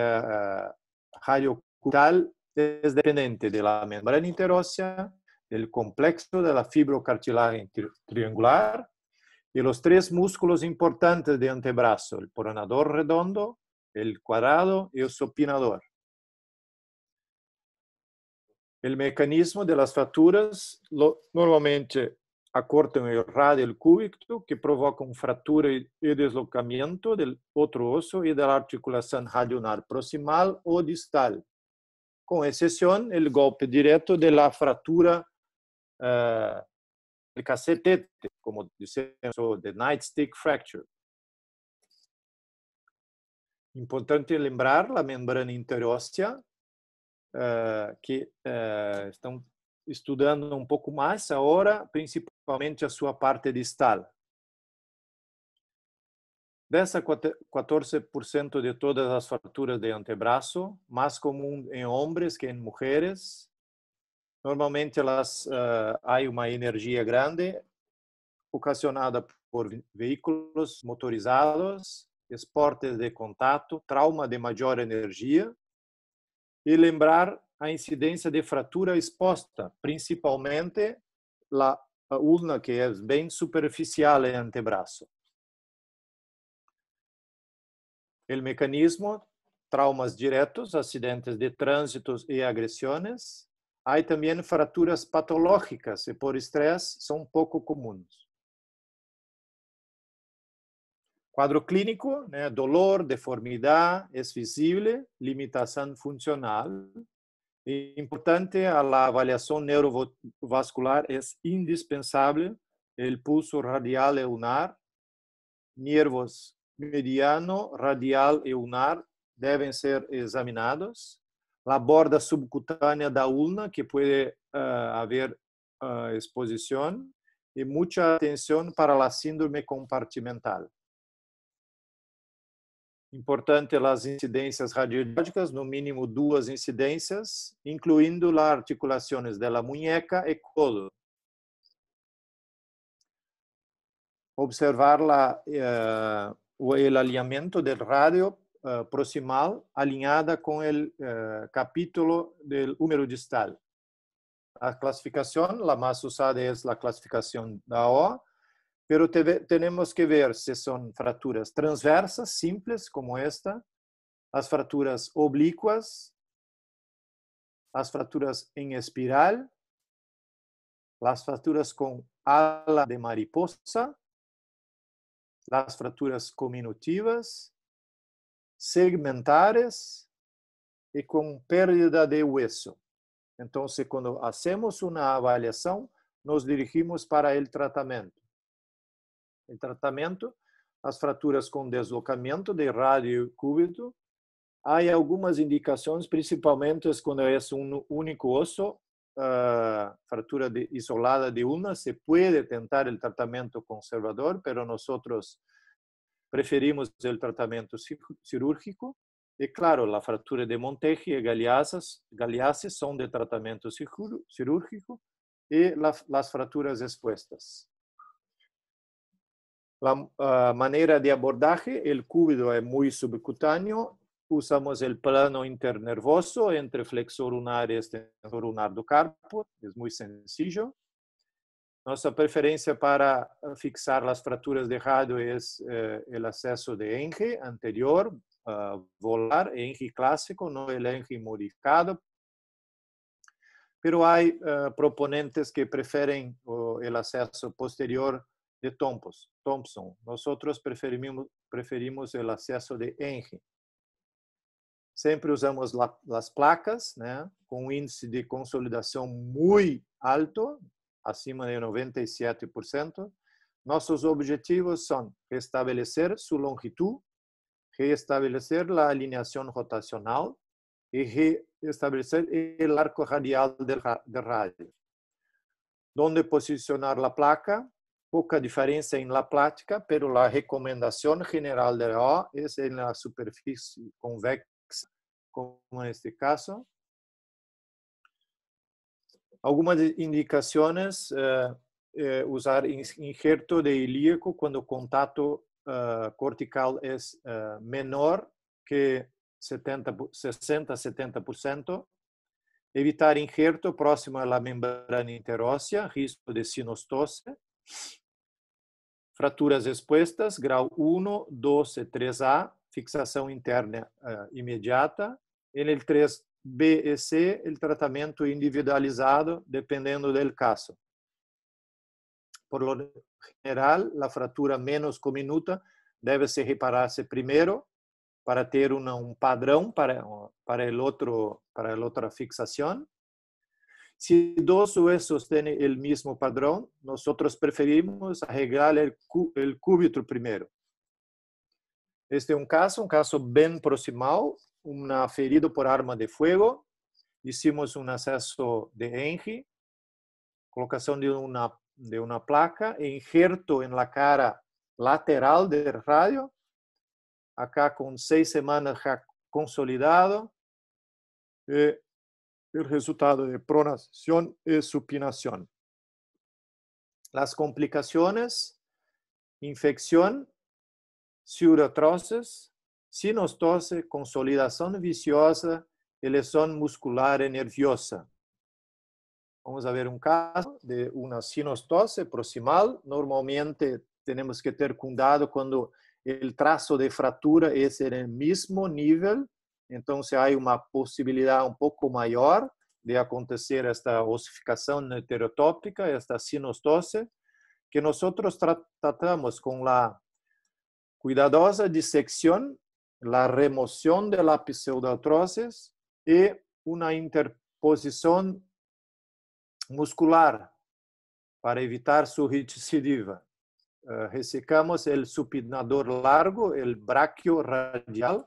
radio cubital es dependiente de la membrana interósea, del complejo de la fibrocartilagem triangular y los tres músculos importantes de antebrazo, el pronador redondo, el cuadrado y el supinador. El mecanismo de las fracturas normalmente acortan el radio del cúbito, que provoca una fractura y deslocamiento del otro oso y de la articulación radioulnar proximal o distal, con excepción del golpe directo de la fractura del cacetete, como decimos, de nightstick fracture. Importante lembrar la membrana interósea, que estão estudando um pouco mais agora, principalmente a sua parte distal. Dessa 14% de todas as fraturas de antebraço, mais comum em homens que em mulheres. Normalmente há uma energia grande ocasionada por veículos motorizados, esportes de contato, trauma de maior energia. E lembrar a incidência de fratura exposta, principalmente a ulna, que é bem superficial em antebraço. O mecanismo, traumas diretos, acidentes de trânsito e agressões. Há também fraturas patológicas e por estresse são pouco comuns. Quadro clínico, né? Dolor, deformidade, é visível, limitação funcional. É importante a avaliação neurovascular, é indispensável o pulso radial e ulnar, nervos mediano, radial e ulnar devem ser examinados, a borda subcutânea da ulna, que pode haver exposição, e muita atenção para a síndrome compartimental. Importante as incidências radiológicas, no mínimo 2 incidências, incluindo as articulações da muñeca e codo. Observar o alinhamento do rádio proximal alinhada com o capítulo do húmero distal. A classificação, a mais usada é a classificação da O, pero temos que ver se são fraturas transversas, simples, como esta, as fraturas oblíquas, as fraturas em espiral, as fraturas com ala de mariposa, as fraturas cominutivas, segmentares e com pérdida de hueso. Então, quando hacemos uma avaliação, nos dirigimos para o tratamento. O tratamento, as fraturas com deslocamento de rádio cúbito. Há algumas indicações, principalmente quando é um único osso, fratura isolada de ulna, se pode tentar o tratamento conservador, pero nós preferimos o tratamento cirúrgico. E claro, a fratura de Monteggi e Galeazzi são de tratamento cirúrgico e as fraturas expostas. A maneira de abordagem, o cúbito é muito subcutâneo, usamos o plano internervoso entre flexor ulnar e extensor ulnar do carpo, é muito sencillo. Nossa preferência para fixar as fraturas de rádio é o acesso de ENGE anterior, volar, ENGE clássico, não o ENGE modificado. Pero há proponentes que preferem o acesso posterior de Thompson. Nós preferimos o acesso de ENGE. Sempre usamos as placas, né, com um índice de consolidação muito alto, acima de 97%. Nossos objetivos são restabelecer sua longitude, restabelecer a alinhação rotacional e restabelecer o arco radial do rádio. Onde posicionar a placa? Pouca diferença na prática, pero a recomendação geral da O é na superfície convexa, como neste caso. Algumas indicações, usar injerto de ilíaco cuando contacto cortical es menor que 60-70%. Evitar injerto próximo a la membrana interósea, risco de sinostose. Fraturas expuestas, grau 1, 2 y 3A, fixación interna inmediata. En el 3B y C, el tratamiento individualizado dependiendo del caso. Por lo general, la fractura menos comminuta debe repararse primero para tener un padrón para la otra fixación. Si dos huesos tienen el mismo padrón, nosotros preferimos arreglar el cúbito primero. Este es un caso bien proximal, una ferida por arma de fuego. Hicimos un acceso de ENGI, colocación de una placa e injerto en la cara lateral del radio. Acá con 6 semanas ya consolidado. El resultado de pronación y supinación. Las complicaciones: infección, cicatrices, sinostose, consolidación viciosa y lesión muscular y nerviosa. Vamos a ver un caso de una sinostose proximal. Normalmente tenemos que tener cuidado cuando el trazo de fractura es en el mismo nivel. Entonces hay una posibilidad un poco mayor de acontecer esta osificación heterotópica, esta sinostose, que nosotros tratamos con la cuidadosa disección, la remoción de la pseudoartrosis y una interposición muscular para evitar su recidiva. Resecamos el supinador largo, el braquio radial,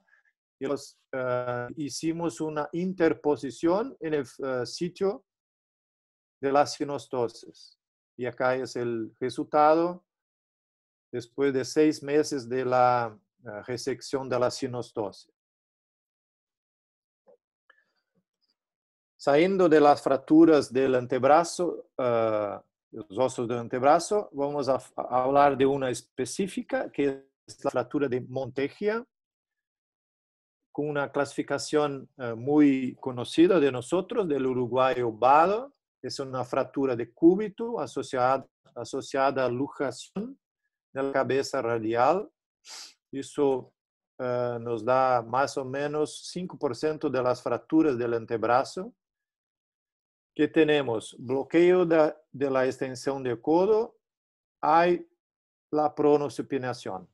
y hicimos una interposición en el sitio de la sinostosis. Y acá es el resultado después de 6 meses de la resección de la sinostosis. Saliendo de las fracturas del antebrazo, los osos del antebrazo, vamos a hablar de una específica, que es la fractura de Monteggia, con una clasificación muy conocida de nosotros, del uruguayo Bado. Es una fractura de cúbito asociada a luxación de la cabeza radial. Eso nos da más o menos 5% de las fracturas del antebrazo. Que tenemos bloqueo de la extensión del codo, hay la pronosupinación.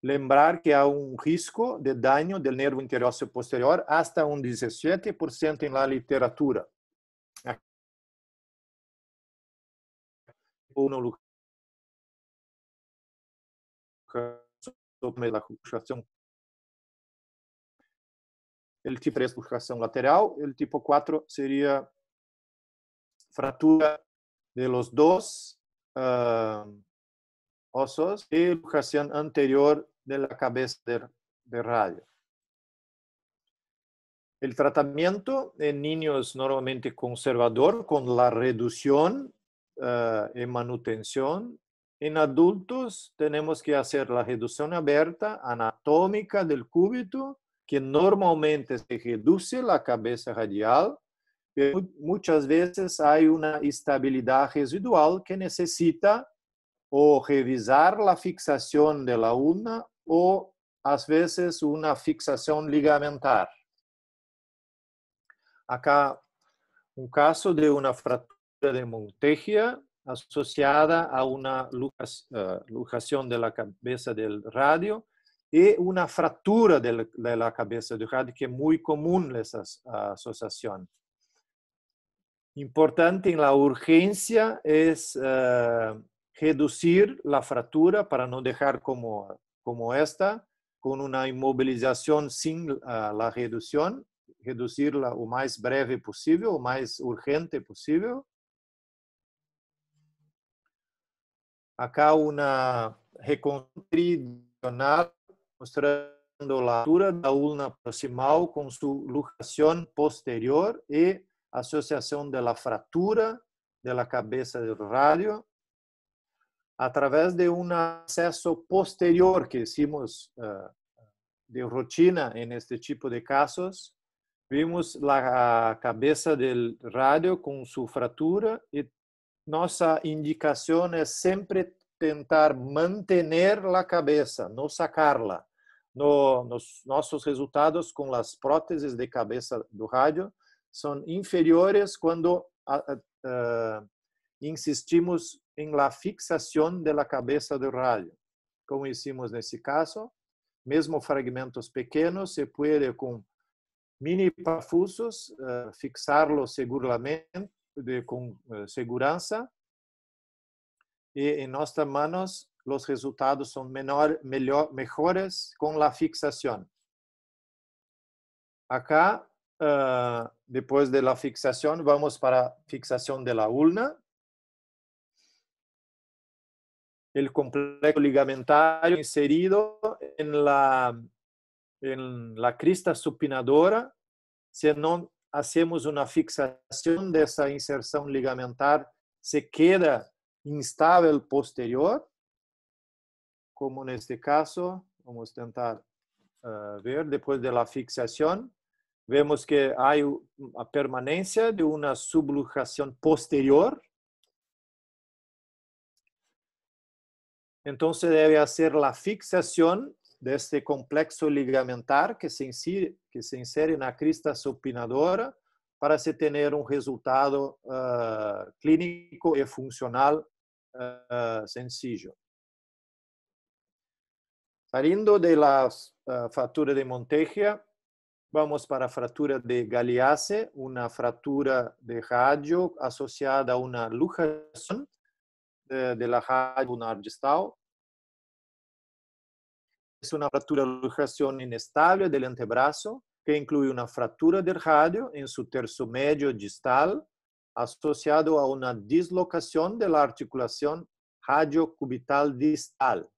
Lembrar que hay un riesgo de daño del nervio interóseo posterior hasta un 17% en la literatura. Una luxación. El tipo 3 luxación lateral, el tipo 4 sería fractura de los dos osos y luxación anterior de la cabeza de radio. El tratamiento en niños normalmente conservador con la reducción y manutención. En adultos tenemos que hacer la reducción abierta anatómica del cúbito, que normalmente se reduce la cabeza radial, pero muchas veces hay una estabilidad residual que necesita o revisar la fixación de la ulna o a veces una fixación ligamentar. Acá un caso de una fractura de Monteggia asociada a una luxación de la cabeza del radio y una fractura de la cabeza del radio, que es muy común esa asociación. Importante en la urgencia es reducir la fractura para no dejar como esta, con una inmovilización sin la reducción, reducirla lo más breve posible, o más urgente posible. Acá una reconstrucción mostrando la altura de la ulna proximal con su luxación posterior y asociación de la fractura de la cabeza del radio a través de un acceso posterior que hicimos de rutina en este tipo de casos. Vimos la cabeza del radio con su fractura y nuestra indicación es siempre tentar mantener la cabeza, no sacarla. Nuestros resultados con las prótesis de cabeza do radio son inferiores cuando insistimos en la fixación de la cabeza del radio. Como hicimos en ese caso, mesmo fragmentos pequeños se puede con mini parafusos fixarlos seguramente, con seguridad, y en nuestras manos los resultados son mejores con la fixación. Acá, después de la fixación, vamos para fixación de la ulna. El complejo ligamentario inserido en la crista supinadora. Si no hacemos una fixación de esa inserción ligamentar, se queda instável posterior, como en este caso. Vamos a intentar ver. Después de la fixación, vemos que hay una permanencia de una subluxación posterior. Entonces debe hacer la fixación de este complexo ligamentar que se insere en la crista supinadora para se tener un resultado clínico y funcional sencillo. Saliendo de la fractura de Monteggia, vamos para la fractura de Galeazzi, una fractura de radio asociada a una luxación de la radio ulnar distal. Es una fractura de luxación inestable del antebrazo que incluye una fractura del radio en su tercio medio distal asociado a una dislocación de la articulación radiocubital distal.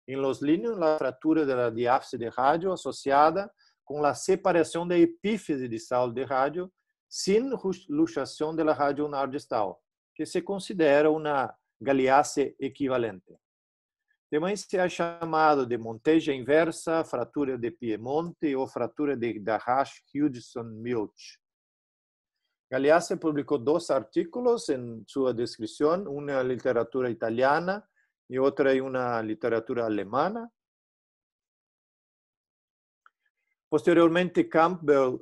En los líneos, la fractura de la diáfise de radio asociada con la separación de epífise distal de radio sin luxación de la radio ulnar distal, que se considera una Galeazzi equivalente. Também se é chamado de Monteggia inversa, fratura de Piemonte ou fratura de Dahash-Hudson-Milch. Galeazzi publicou 2 artículos em sua descrição, uma em literatura italiana e outra em uma literatura alemana. Posteriormente, Campbell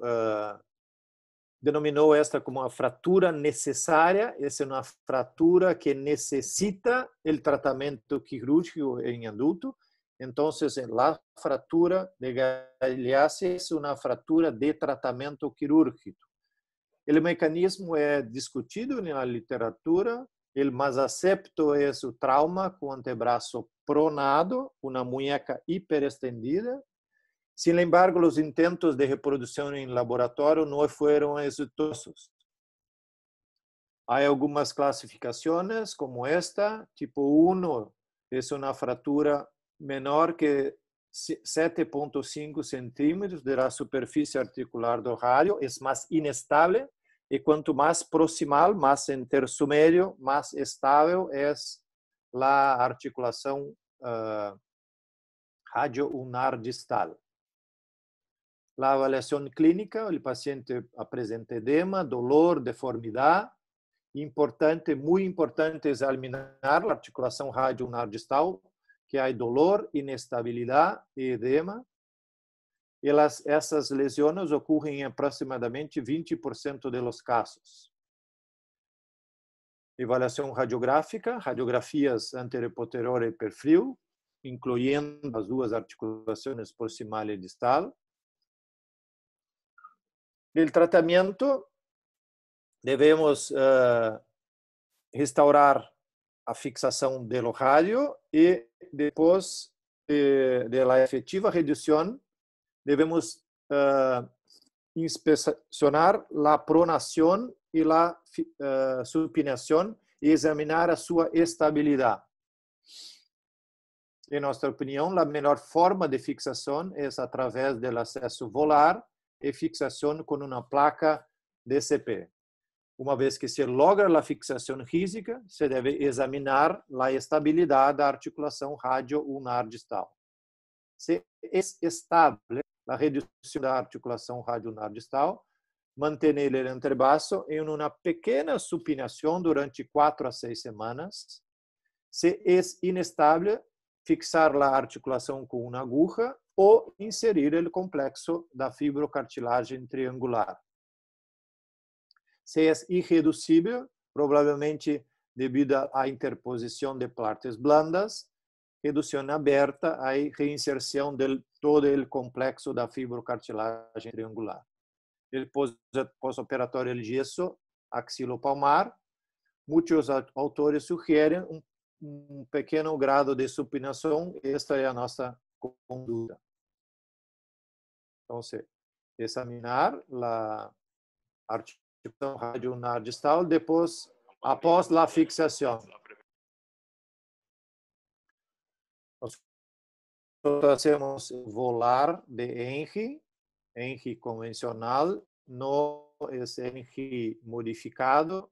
denominou esta como uma fratura necessária. Essa é uma fratura que necessita o tratamento quirúrgico em adulto. Então, a fratura de Galeazzi é uma fratura de tratamento quirúrgico. O mecanismo é discutido na literatura. O mais acepto é o trauma com o antebraço pronado, uma muñeca hiperestendida. Sin embargo, los intentos de reproducción en laboratorio no fueron exitosos. Hay algunas clasificaciones como esta. Tipo 1 es una fractura menor que 7.5 centímetros de la superficie articular del radio. Es más inestable y cuanto más proximal, más en tercio medio, más estable es la articulación radio-ulnar distal. La avaliación clínica, el paciente presenta edema, dolor, deformidad. Muy importante examinar la articulación radio-ulnar distal, que hay dolor, inestabilidad y edema. Y esas lesiones ocurren en aproximadamente 20% de los casos. Evaluación radiográfica, radiografías anterior-posterior y perfil, incluyendo las 2 articulaciones proximal y distal. El tratamiento, debemos restaurar la fixación del radio y después de la efectiva reducción, debemos inspeccionar la pronación y la supinación y examinar su estabilidad. En nuestra opinión, la mejor forma de fixación es a través del acceso volar y fixación con una placa DCP. Uma vez que se logra a fixação física, se deve examinar a estabilidade da articulação radio-ulnar distal. Se é estável a redução da articulação radio-ulnar distal, manter o antebraço em uma pequena supinação durante 4 a 6 semanas. Se é inestável, fixar a articulação com uma aguja ou inserir o complexo da fibrocartilagem triangular. Se é irreducível, provavelmente devido à interposição de partes blandas, redução aberta e reinserção de todo o complexo da fibrocartilagem triangular. O pós-operatório del gesso axilopalmar, muitos autores sugerem um pequeno grado de supinação. Esta é a nossa conduta. Então, examinar a articulação radio-ulnar distal depois, após a fixação. Nós hacemos volar de Engie convencional, no es Engie modificado.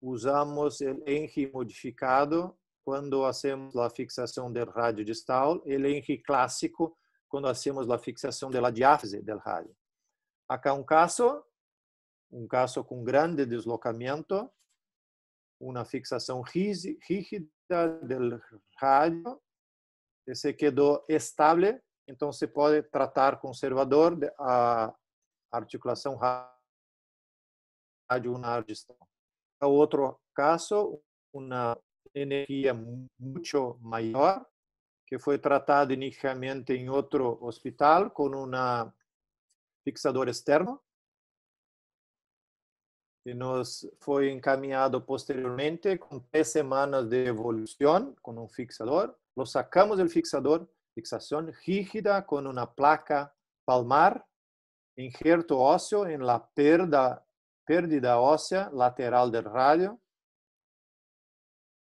Usamos o Engie modificado quando hacemos a fixação do rádio distal, o Engie clássico quando hacemos a fixação da diáfise do rádio. Acá um caso com grande deslocamento, uma fixação rígida do rádio, que se quedou estável, então se pode tratar conservador a articulação radio-ulnar distal. Outro caso, uma energia muito maior, que foi tratado inicialmente em outro hospital com um fixador externo, e nos foi encaminhado posteriormente com 3 semanas de evolução com um fixador. Lo sacamos del fixador, fixación rígida con una placa palmar, injerto óseo en la pérdida ósea lateral del radio,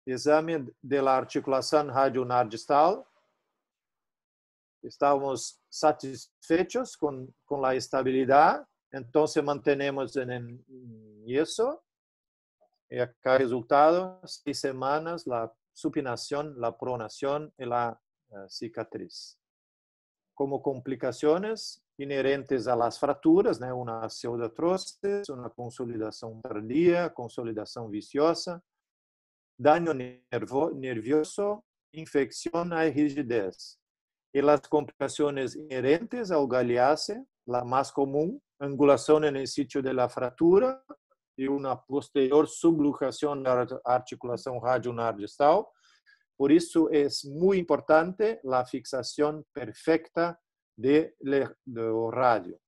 exame de la articulación radio-ulnar distal. Estamos satisfechos con la estabilidad, entonces mantenemos en yeso. Y acá resultado, 6 semanas, la supinación, la pronación y la cicatriz. Como complicaciones inherentes a las fracturas, una pseudoartrosis, una consolidación tardía, consolidación viciosa, daño nervioso, infección y rigidez. Y las complicaciones inherentes al galease, la más común, angulación en el sitio de la fractura, y una posterior subluxación de la articulación radio-ulnar distal. Por eso es muy importante la fixación perfecta del radio.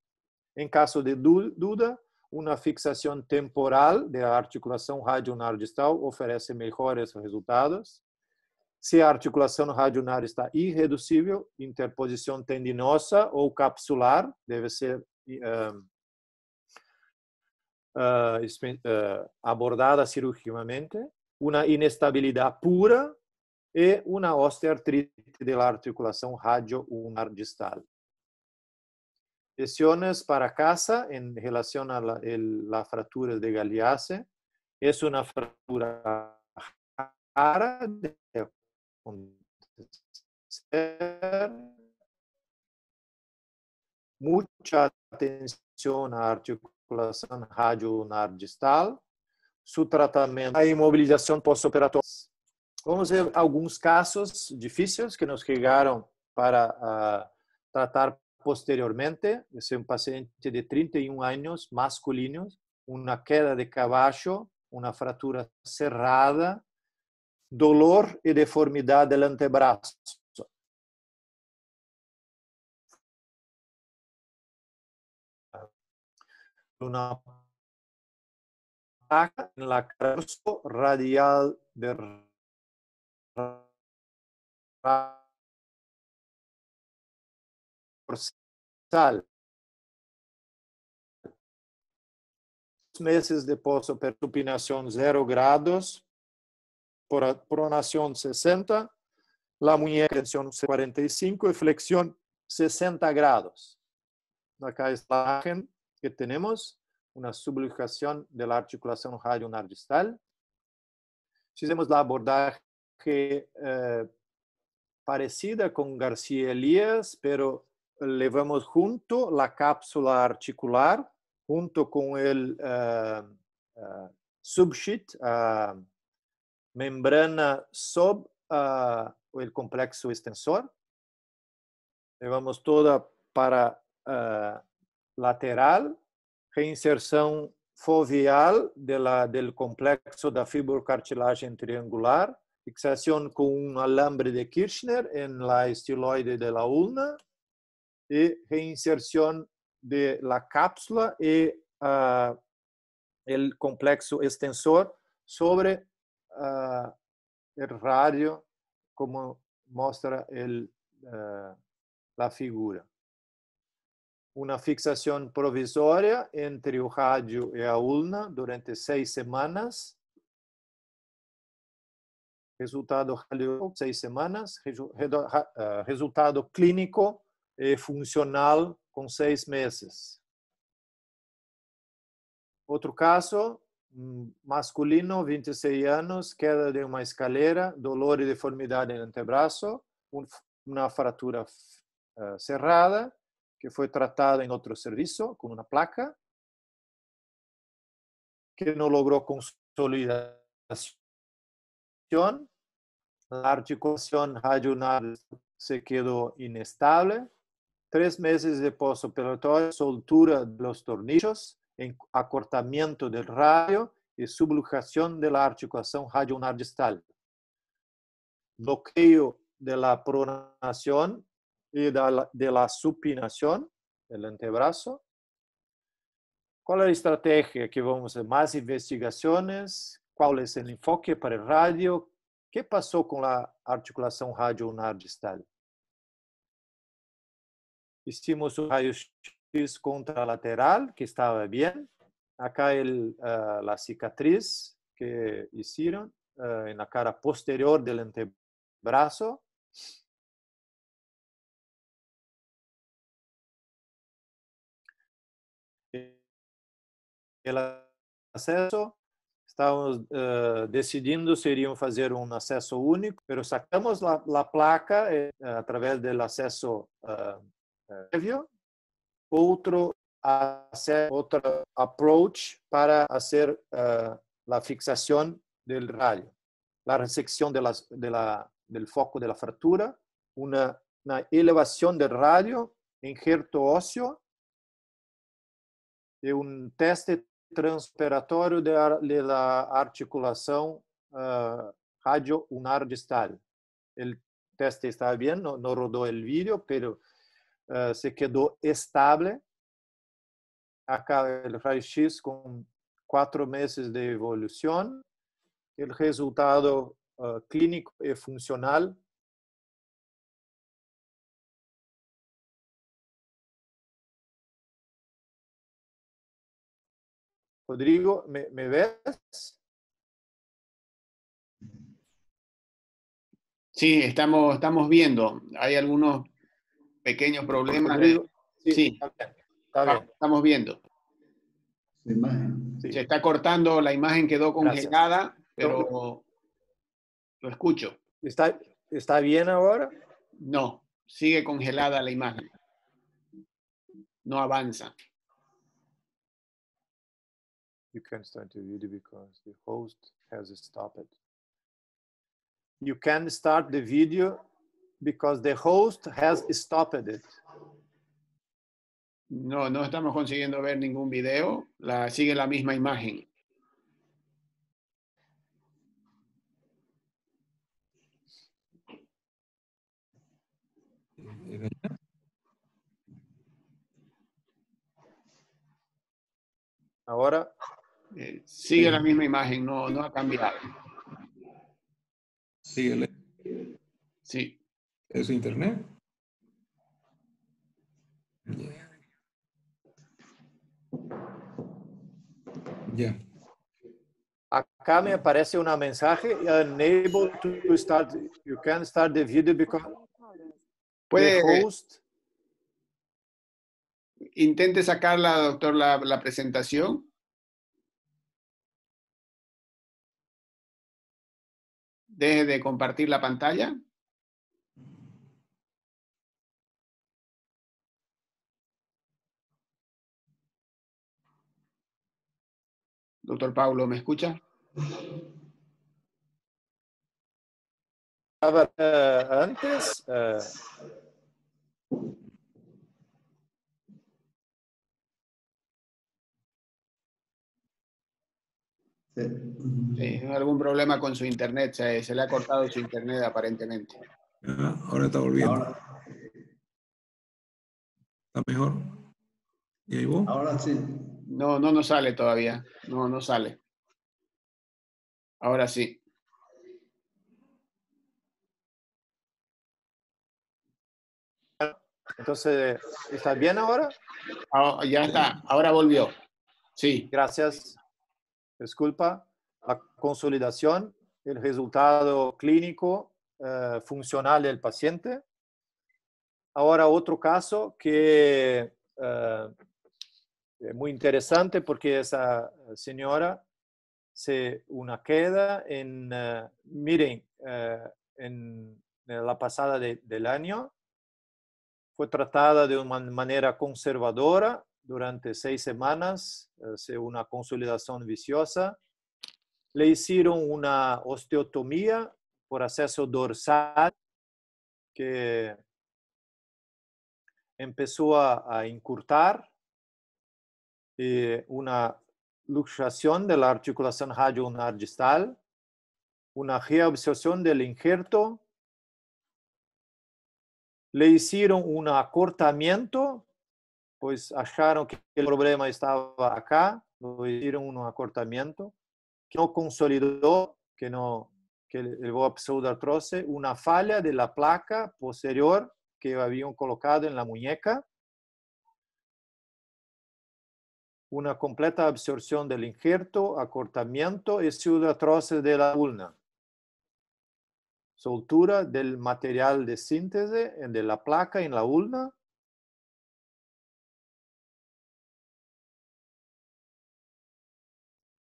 En caso de duda, una fixación temporal de la articulación radio-ulnar distal ofrece mejores resultados. Si la articulación radio-ulnar está irreducível, interposición tendinosa o capsular debe ser abordada cirúrgicamente, una inestabilidad pura y una osteoartritis de la articulación radio-ulnar distal. Lesiones para casa en relación a la fractura de Galease. Es una fractura rara de acontecer. Mucha atención a la articulación radio-ulnar distal. Su tratamento, a imobilización postoperatória. Vamos ver alguns casos difíceis que nos chegaram para tratar posteriormente. Esse é um paciente de 31 anos, masculino, uma queda de caballo, uma fratura cerrada, dolor e deformidade do antebraço. Una placa en la carso radial de dorsal. 2 meses de supinación 0 grados, pronación 60, la muñeca tensión 45 y flexión 60 grados. Acá es la imagen que tenemos, una subluxación de la articulación radio-ulnar distal. Fizemos la abordaje parecida con García Elías, pero levamos junto la cápsula articular, junto con el subsheet, membrana sob el complexo extensor. Levamos toda para lateral, reinserção foveal del complexo da fibrocartilagem triangular, fixación con un alambre de Kirchner en la estiloide de la ulna y reinserción de la cápsula y el complexo extensor sobre el radio, como muestra la figura. Una fixación provisoria entre el radio y la ulna durante 6 semanas. Resultado 6 semanas. Resultado clínico y funcional con 6 meses. Otro caso, masculino, 26 años, queda de una escalera, dolor y deformidad en el antebrazo, una fractura cerrada, que fue tratada en otro servicio con una placa, que no logró consolidación. La articulación radio-ulnar se quedó inestable. 3 meses de postoperatorio, soltura de los tornillos, acortamiento del radio y subluxación de la articulación radio-ulnar distal. Bloqueo de la pronación y de la supinación del antebrazo. ¿Cuál es la estrategia que vamos a hacer? Más investigaciones. ¿Cuál es el enfoque para el radio? ¿Qué pasó con la articulación radio-ulnar distal? Hicimos un rayo-x contralateral, que estaba bien. Acá la cicatriz que hicieron en la cara posterior del antebrazo. El acceso, estábamos decidiendo si iríamos hacer un acceso único, pero sacamos la placa a través del acceso previo. Otro approach para hacer la fixación del radio, la resección del foco de la fractura, una elevación del radio, injerto óseo y un teste transpiratorio de la articulación radio-ulnar distal. El teste estaba bien, no rodó el vídeo, pero se quedó estable. Acá el rayo-x con 4 meses de evolución. El resultado clínico y funcional. Rodrigo, ¿me ves? Sí, estamos viendo. Hay algunos pequeños problemas. Rodrigo, Sí, está bien. Estamos viendo. La imagen. Sí. Se está cortando, la imagen quedó congelada, Gracias. pero lo escucho. ¿Está bien ahora? No, sigue congelada la imagen. No avanza. You can start the video because the host has stopped it. You can start the video because the host has stopped it. No estamos consiguiendo ver ningún video. Sigue la misma imagen. Ahora. Sigue la misma imagen, no ha cambiado. Síguele. Sí. ¿Es su internet? Ya. Acá me aparece un mensaje. Unable to start. You can start the video because the host. Intente sacarla, doctor, la presentación. Deje de compartir la pantalla. Doctor Paulo, ¿me escucha? Antes, Sí, algún problema con su internet. Se le ha cortado su internet aparentemente. Ahora está volviendo. Ahora, ¿Está mejor? ¿Y ahí vos? ahora sí. No, no nos sale todavía. No, no sale. Ahora sí. entonces, ¿está bien ahora? Ya está. Ahora volvió. Sí. Gracias. Disculpa. La consolidación, el resultado clínico funcional del paciente. Ahora otro caso que es muy interesante porque esa señora una queda en, miren, en la pasada del año, fue tratada de una manera conservadora durante 6 semanas, una consolidación viciosa. Le hicieron una osteotomía por acceso dorsal que empezó a encurtar, una luxación de la articulación radioulnar distal, una reabsorción del injerto. Le hicieron un acortamiento, pues acharon que el problema estaba acá, le hicieron un acortamiento, que no consolidó, que llevó a pseudoartrose, una falla de la placa posterior que habían colocado en la muñeca, una completa absorción del injerto, acortamiento y pseudoartrose de la ulna. Soltura del material de síntesis de la placa en la ulna.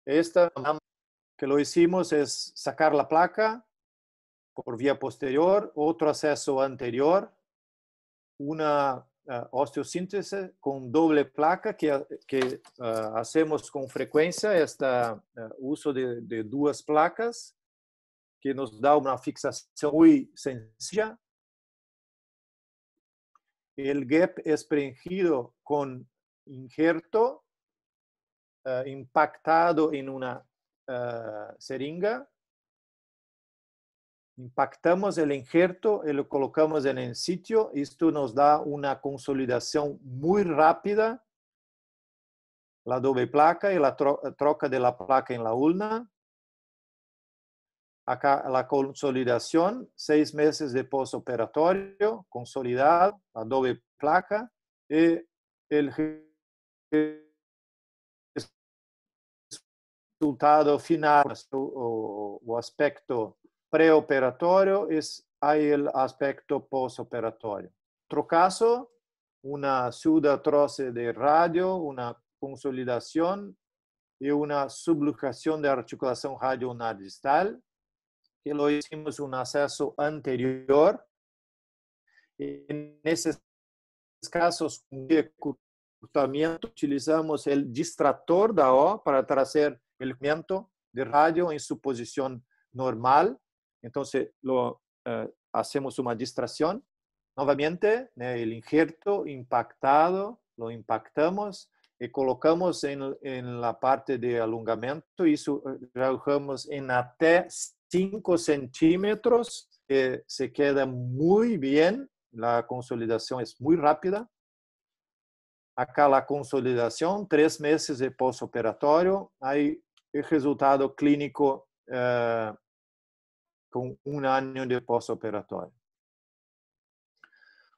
Esta que lo hicimos es sacar la placa por vía posterior, otro acceso anterior, una osteosíntesis con doble placa que hacemos con frecuencia, uso de 2 placas, que nos da una fixación muy sencilla. El gap es prengido con injerto impactado en una seringa. Impactamos el injerto y lo colocamos en el sitio. Esto nos da una consolidación muy rápida. La doble placa y la troca de la placa en la ulna. Acá la consolidación, 6 meses de postoperatorio, consolidado, la doble placa y el resultado final o aspecto preoperatorio hay el aspecto postoperatorio. Otro caso, una pseudoartrose de radio, una consolidación y una subluxación de articulación radioulnar distal, que lo hicimos un acceso anterior. En esos casos de encurtamiento, utilizamos el distractor da O para traer el movimiento de radio en su posición normal. Entonces, hacemos una distracción. Nuevamente, el injerto impactado, lo impactamos y colocamos en la parte de alongamento y trabajamos en hasta 5 centímetros, que se queda muy bien. La consolidación es muy rápida. Acá la consolidación, 3 meses de postoperatorio, hay el resultado clínico con 1 año de postoperatorio.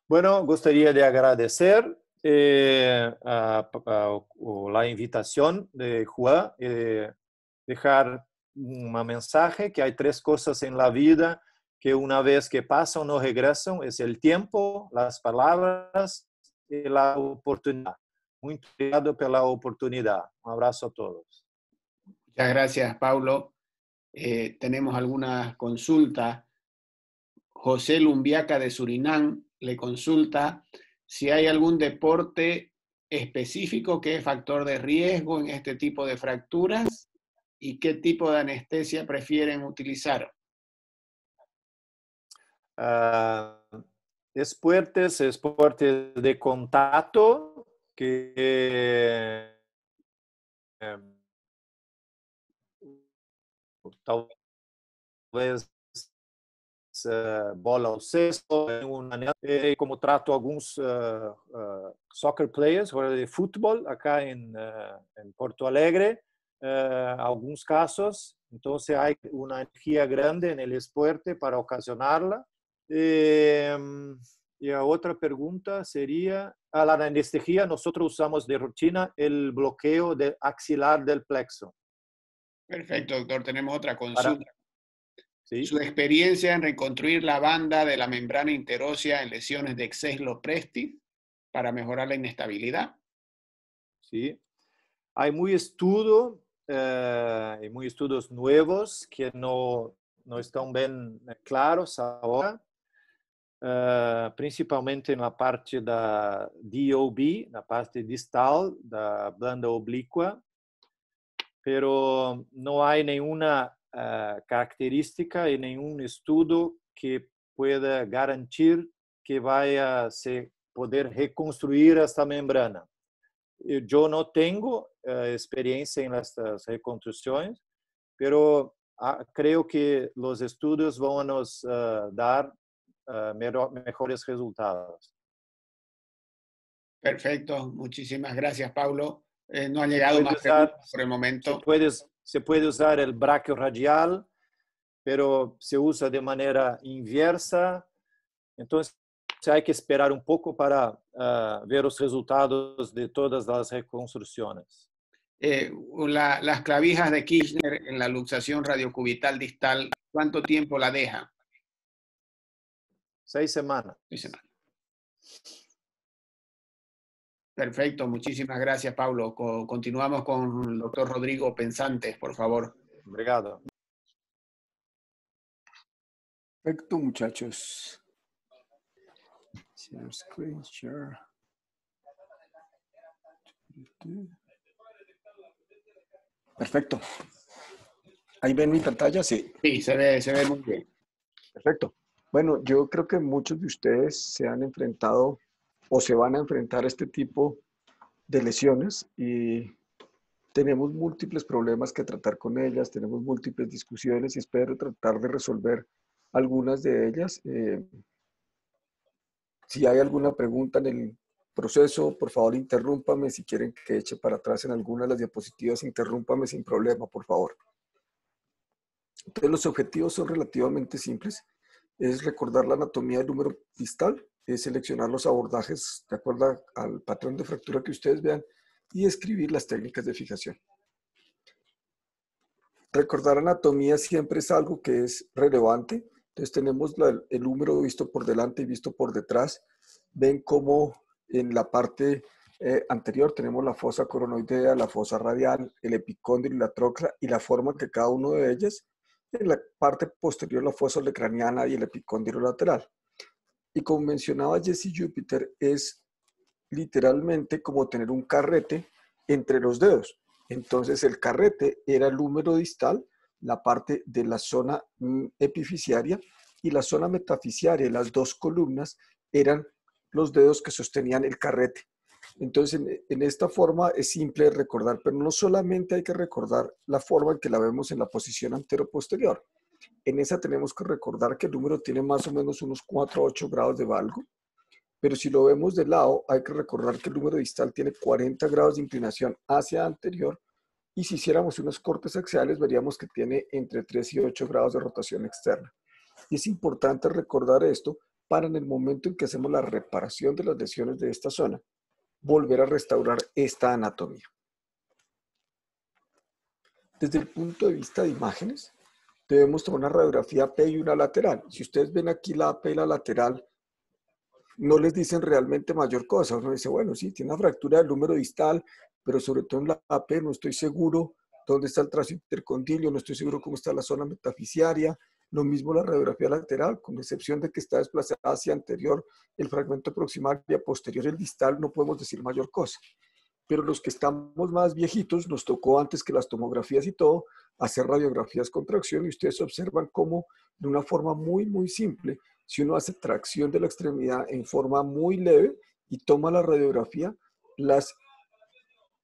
Bueno, gustaría de agradecer la invitación de Juan, dejar un mensaje que hay 3 cosas en la vida que una vez que pasan no regresan, es el tiempo, las palabras y la oportunidad. Muito obrigado pela oportunidad. Un abrazo a todos. Muchas gracias, Paulo. Tenemos algunas consultas. José Lumbiaca de Surinam le consulta si hay algún deporte específico que es factor de riesgo en este tipo de fracturas y qué tipo de anestesia prefieren utilizar. Esportes de contacto que talvez bola ao cesto, como trato alguns soccer players, de fútbol acá en Porto Alegre, algunos casos, entonces hay una energía grande en el esporte para ocasionarla. Y la otra pregunta sería, a la anestesia nosotros usamos de rutina el bloqueo axilar del plexo. Perfecto, doctor. Tenemos otra consulta. ¿Sí? Su experiencia en reconstruir la banda de la membrana interósea en lesiones de Exeslo-Presti para mejorar la inestabilidad. Sí. Hay muy estudios nuevos que no están bien claros ahora, principalmente en la parte da DOB, la parte distal da banda obliqua, pero no hay ninguna característica y ningún estudio que pueda garantir que vaya a poder reconstruir esta membrana. Yo no tengo experiencia en estas reconstrucciones, pero creo que los estudios van a nos dar mejores resultados. Perfecto, muchísimas gracias, Paulo. No ha llegado más preguntas por el momento. Se puede usar el braquio radial, pero se usa de manera inversa. Entonces hay que esperar un poco para ver los resultados de todas las reconstrucciones. Las clavijas de Kirchner en la luxación radiocubital distal, ¿cuánto tiempo la deja? 6 semanas. 6 semanas. Perfecto, muchísimas gracias, Paulo. Continuamos con el doctor Rodrigo Pensantes, por favor. Obrigado. Perfecto, muchachos. Share screen, share. Perfecto. ¿Ahí ven mi pantalla? Sí. Sí, se ve muy bien. Perfecto. Bueno, yo creo que muchos de ustedes se han enfrentado o se van a enfrentar a este tipo de lesiones y tenemos múltiples problemas que tratar con ellas, tenemos múltiples discusiones y espero tratar de resolver algunas de ellas. Si hay alguna pregunta en el proceso, por favor interrúmpame. Si quieren que eche para atrás en alguna de las diapositivas, interrúmpame sin problema, por favor. Entonces los objetivos son relativamente simples. Es recordar la anatomía del húmero distal, es seleccionar los abordajes de acuerdo al patrón de fractura que ustedes vean y escribir las técnicas de fijación. Recordar anatomía siempre es algo que es relevante. Entonces tenemos el húmero visto por delante y visto por detrás. Ven cómo en la parte anterior tenemos la fosa coronoidea, la fosa radial, el epicóndilo y la trocla y la forma que cada uno de ellas. En la parte posterior la fosa olecraniana y el epicóndilo lateral. Y como mencionaba Jesse Jupiter, es literalmente como tener un carrete entre los dedos. Entonces el carrete era el húmero distal, la parte de la zona epifisiaria, y la zona metafisiaria, las dos columnas, eran los dedos que sostenían el carrete. Entonces en esta forma es simple de recordar, pero no solamente hay que recordar la forma en que la vemos en la posición antero-posterior. En esa tenemos que recordar que el húmero tiene más o menos unos 4 a 8 grados de valgo, pero si lo vemos de lado hay que recordar que el húmero distal tiene 40 grados de inclinación hacia anterior, y si hiciéramos unos cortes axiales veríamos que tiene entre 3 y 8 grados de rotación externa. Y es importante recordar esto para en el momento en que hacemos la reparación de las lesiones de esta zona, volver a restaurar esta anatomía. Desde el punto de vista de imágenes, debemos tomar una radiografía AP y una lateral. Si ustedes ven aquí la AP y la lateral, no les dicen realmente mayor cosa. Uno dice, bueno, sí, tiene una fractura del húmero distal, pero sobre todo en la AP no estoy seguro dónde está el trazo intercondilio, no estoy seguro cómo está la zona metafisiaria. Lo mismo la radiografía lateral, con excepción de que está desplazada hacia anterior el fragmento proximal y a posterior el distal, no podemos decir mayor cosa. Pero los que estamos más viejitos, nos tocó antes que las tomografías y todo, hacer radiografías con tracción, y ustedes observan cómo de una forma muy, muy simple, si uno hace tracción de la extremidad en forma muy leve y toma la radiografía, las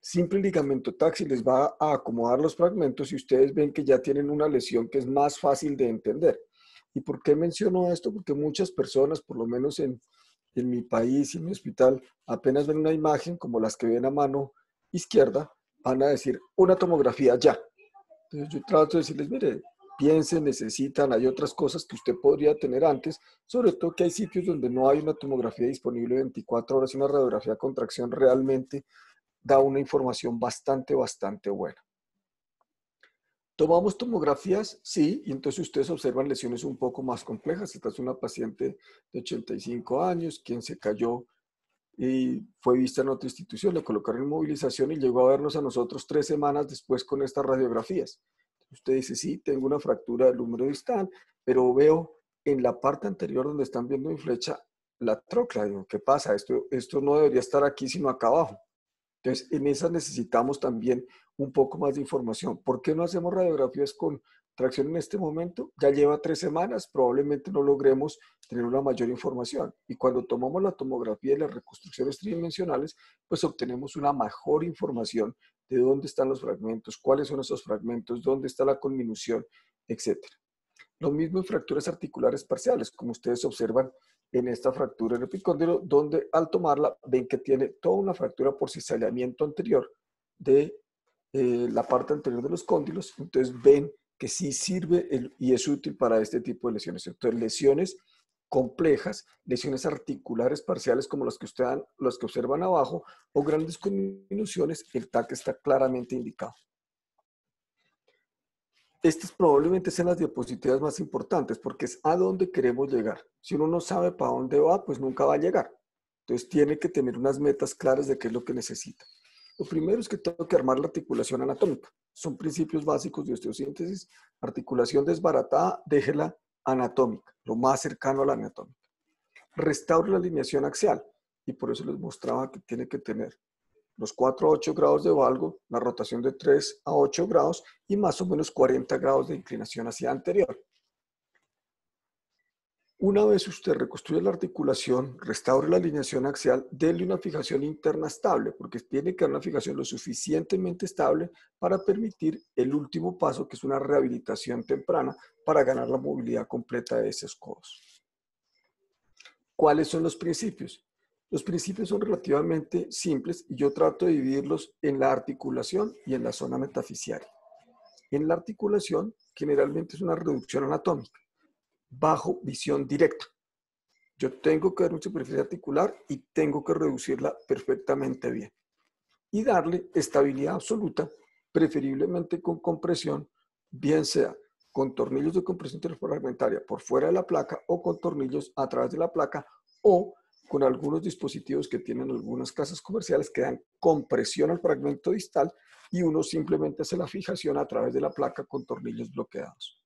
simple ligamento taxi les va a acomodar los fragmentos y ustedes ven que ya tienen una lesión que es más fácil de entender. ¿Y por qué menciono esto? Porque muchas personas, por lo menos en mi país y en mi hospital, apenas ven una imagen como las que ven a mano izquierda, van a decir una tomografía ya. Entonces yo trato de decirles, mire, piensen, necesitan, hay otras cosas que usted podría tener antes, sobre todo que hay sitios donde no hay una tomografía disponible 24 horas y una radiografía con tracción realmente da una información bastante buena. ¿Tomamos tomografías? Sí, y entonces ustedes observan lesiones un poco más complejas. Esta es una paciente de 85 años, quien se cayó y fue vista en otra institución, le colocaron inmovilización y llegó a vernos a nosotros 3 semanas después con estas radiografías. Usted dice, sí, tengo una fractura del húmero distal, pero veo en la parte anterior donde están viendo mi flecha la trocla. Digo, ¿qué pasa? Esto no debería estar aquí, sino acá abajo. Entonces, en esas necesitamos también un poco más de información. ¿Por qué no hacemos radiografías con tracción en este momento? Ya lleva 3 semanas, probablemente no logremos tener una mayor información. Y cuando tomamos la tomografía y las reconstrucciones tridimensionales, pues obtenemos una mejor información de dónde están los fragmentos, cuáles son esos fragmentos, dónde está la conminución, etc. Lo mismo en fracturas articulares parciales, como ustedes observan en esta fractura en el epicóndilo, donde al tomarla ven que tiene toda una fractura por cizallamiento anterior de la parte anterior de los cóndilos. Entonces ven que sí sirve y es útil para este tipo de lesiones. Entonces lesiones complejas, lesiones articulares parciales como las que observan abajo, o grandes conminuciones, el TAC está claramente indicado. Estas probablemente sean las diapositivas más importantes porque es a dónde queremos llegar. Si uno no sabe para dónde va, pues nunca va a llegar. Entonces tiene que tener unas metas claras de qué es lo que necesita. Lo primero es que tengo que armar la articulación anatómica. Son principios básicos de osteosíntesis. Articulación desbaratada, déjela anatómica, lo más cercano a la anatómica. Restaure la alineación axial y por eso les mostraba que tiene que tener los 4 a 8 grados de valgo, la rotación de 3 a 8 grados y más o menos 40 grados de inclinación hacia anterior. Una vez usted reconstruye la articulación, restaure la alineación axial, déle una fijación interna estable, porque tiene que dar una fijación lo suficientemente estable para permitir el último paso, que es una rehabilitación temprana para ganar la movilidad completa de esos codos. ¿Cuáles son los principios? Los principios son relativamente simples y yo trato de dividirlos en la articulación y en la zona metafisiaria. En la articulación, generalmente es una reducción anatómica, bajo visión directa. Yo tengo que ver una superficie articular y tengo que reducirla perfectamente bien. Y darle estabilidad absoluta, preferiblemente con compresión, bien sea con tornillos de compresión interfragmentaria por fuera de la placa o con tornillos a través de la placa o con algunos dispositivos que tienen algunas casas comerciales que dan compresión al fragmento distal y uno simplemente hace la fijación a través de la placa con tornillos bloqueados.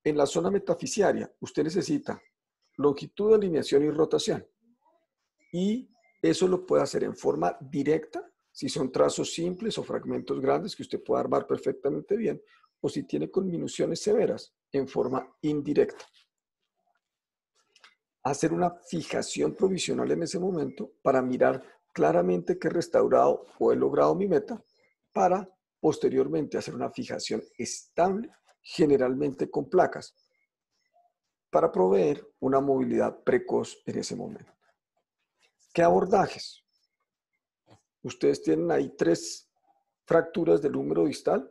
En la zona metafisiaria, usted necesita longitud, alineación y rotación. Y eso lo puede hacer en forma directa, si son trazos simples o fragmentos grandes que usted puede armar perfectamente bien, o si tiene conminuciones severas, en forma indirecta. Hacer una fijación provisional en ese momento para mirar claramente que he restaurado o he logrado mi meta, para posteriormente hacer una fijación estable, generalmente con placas, para proveer una movilidad precoz en ese momento. ¿Qué abordajes? Ustedes tienen ahí 3 fracturas del húmero distal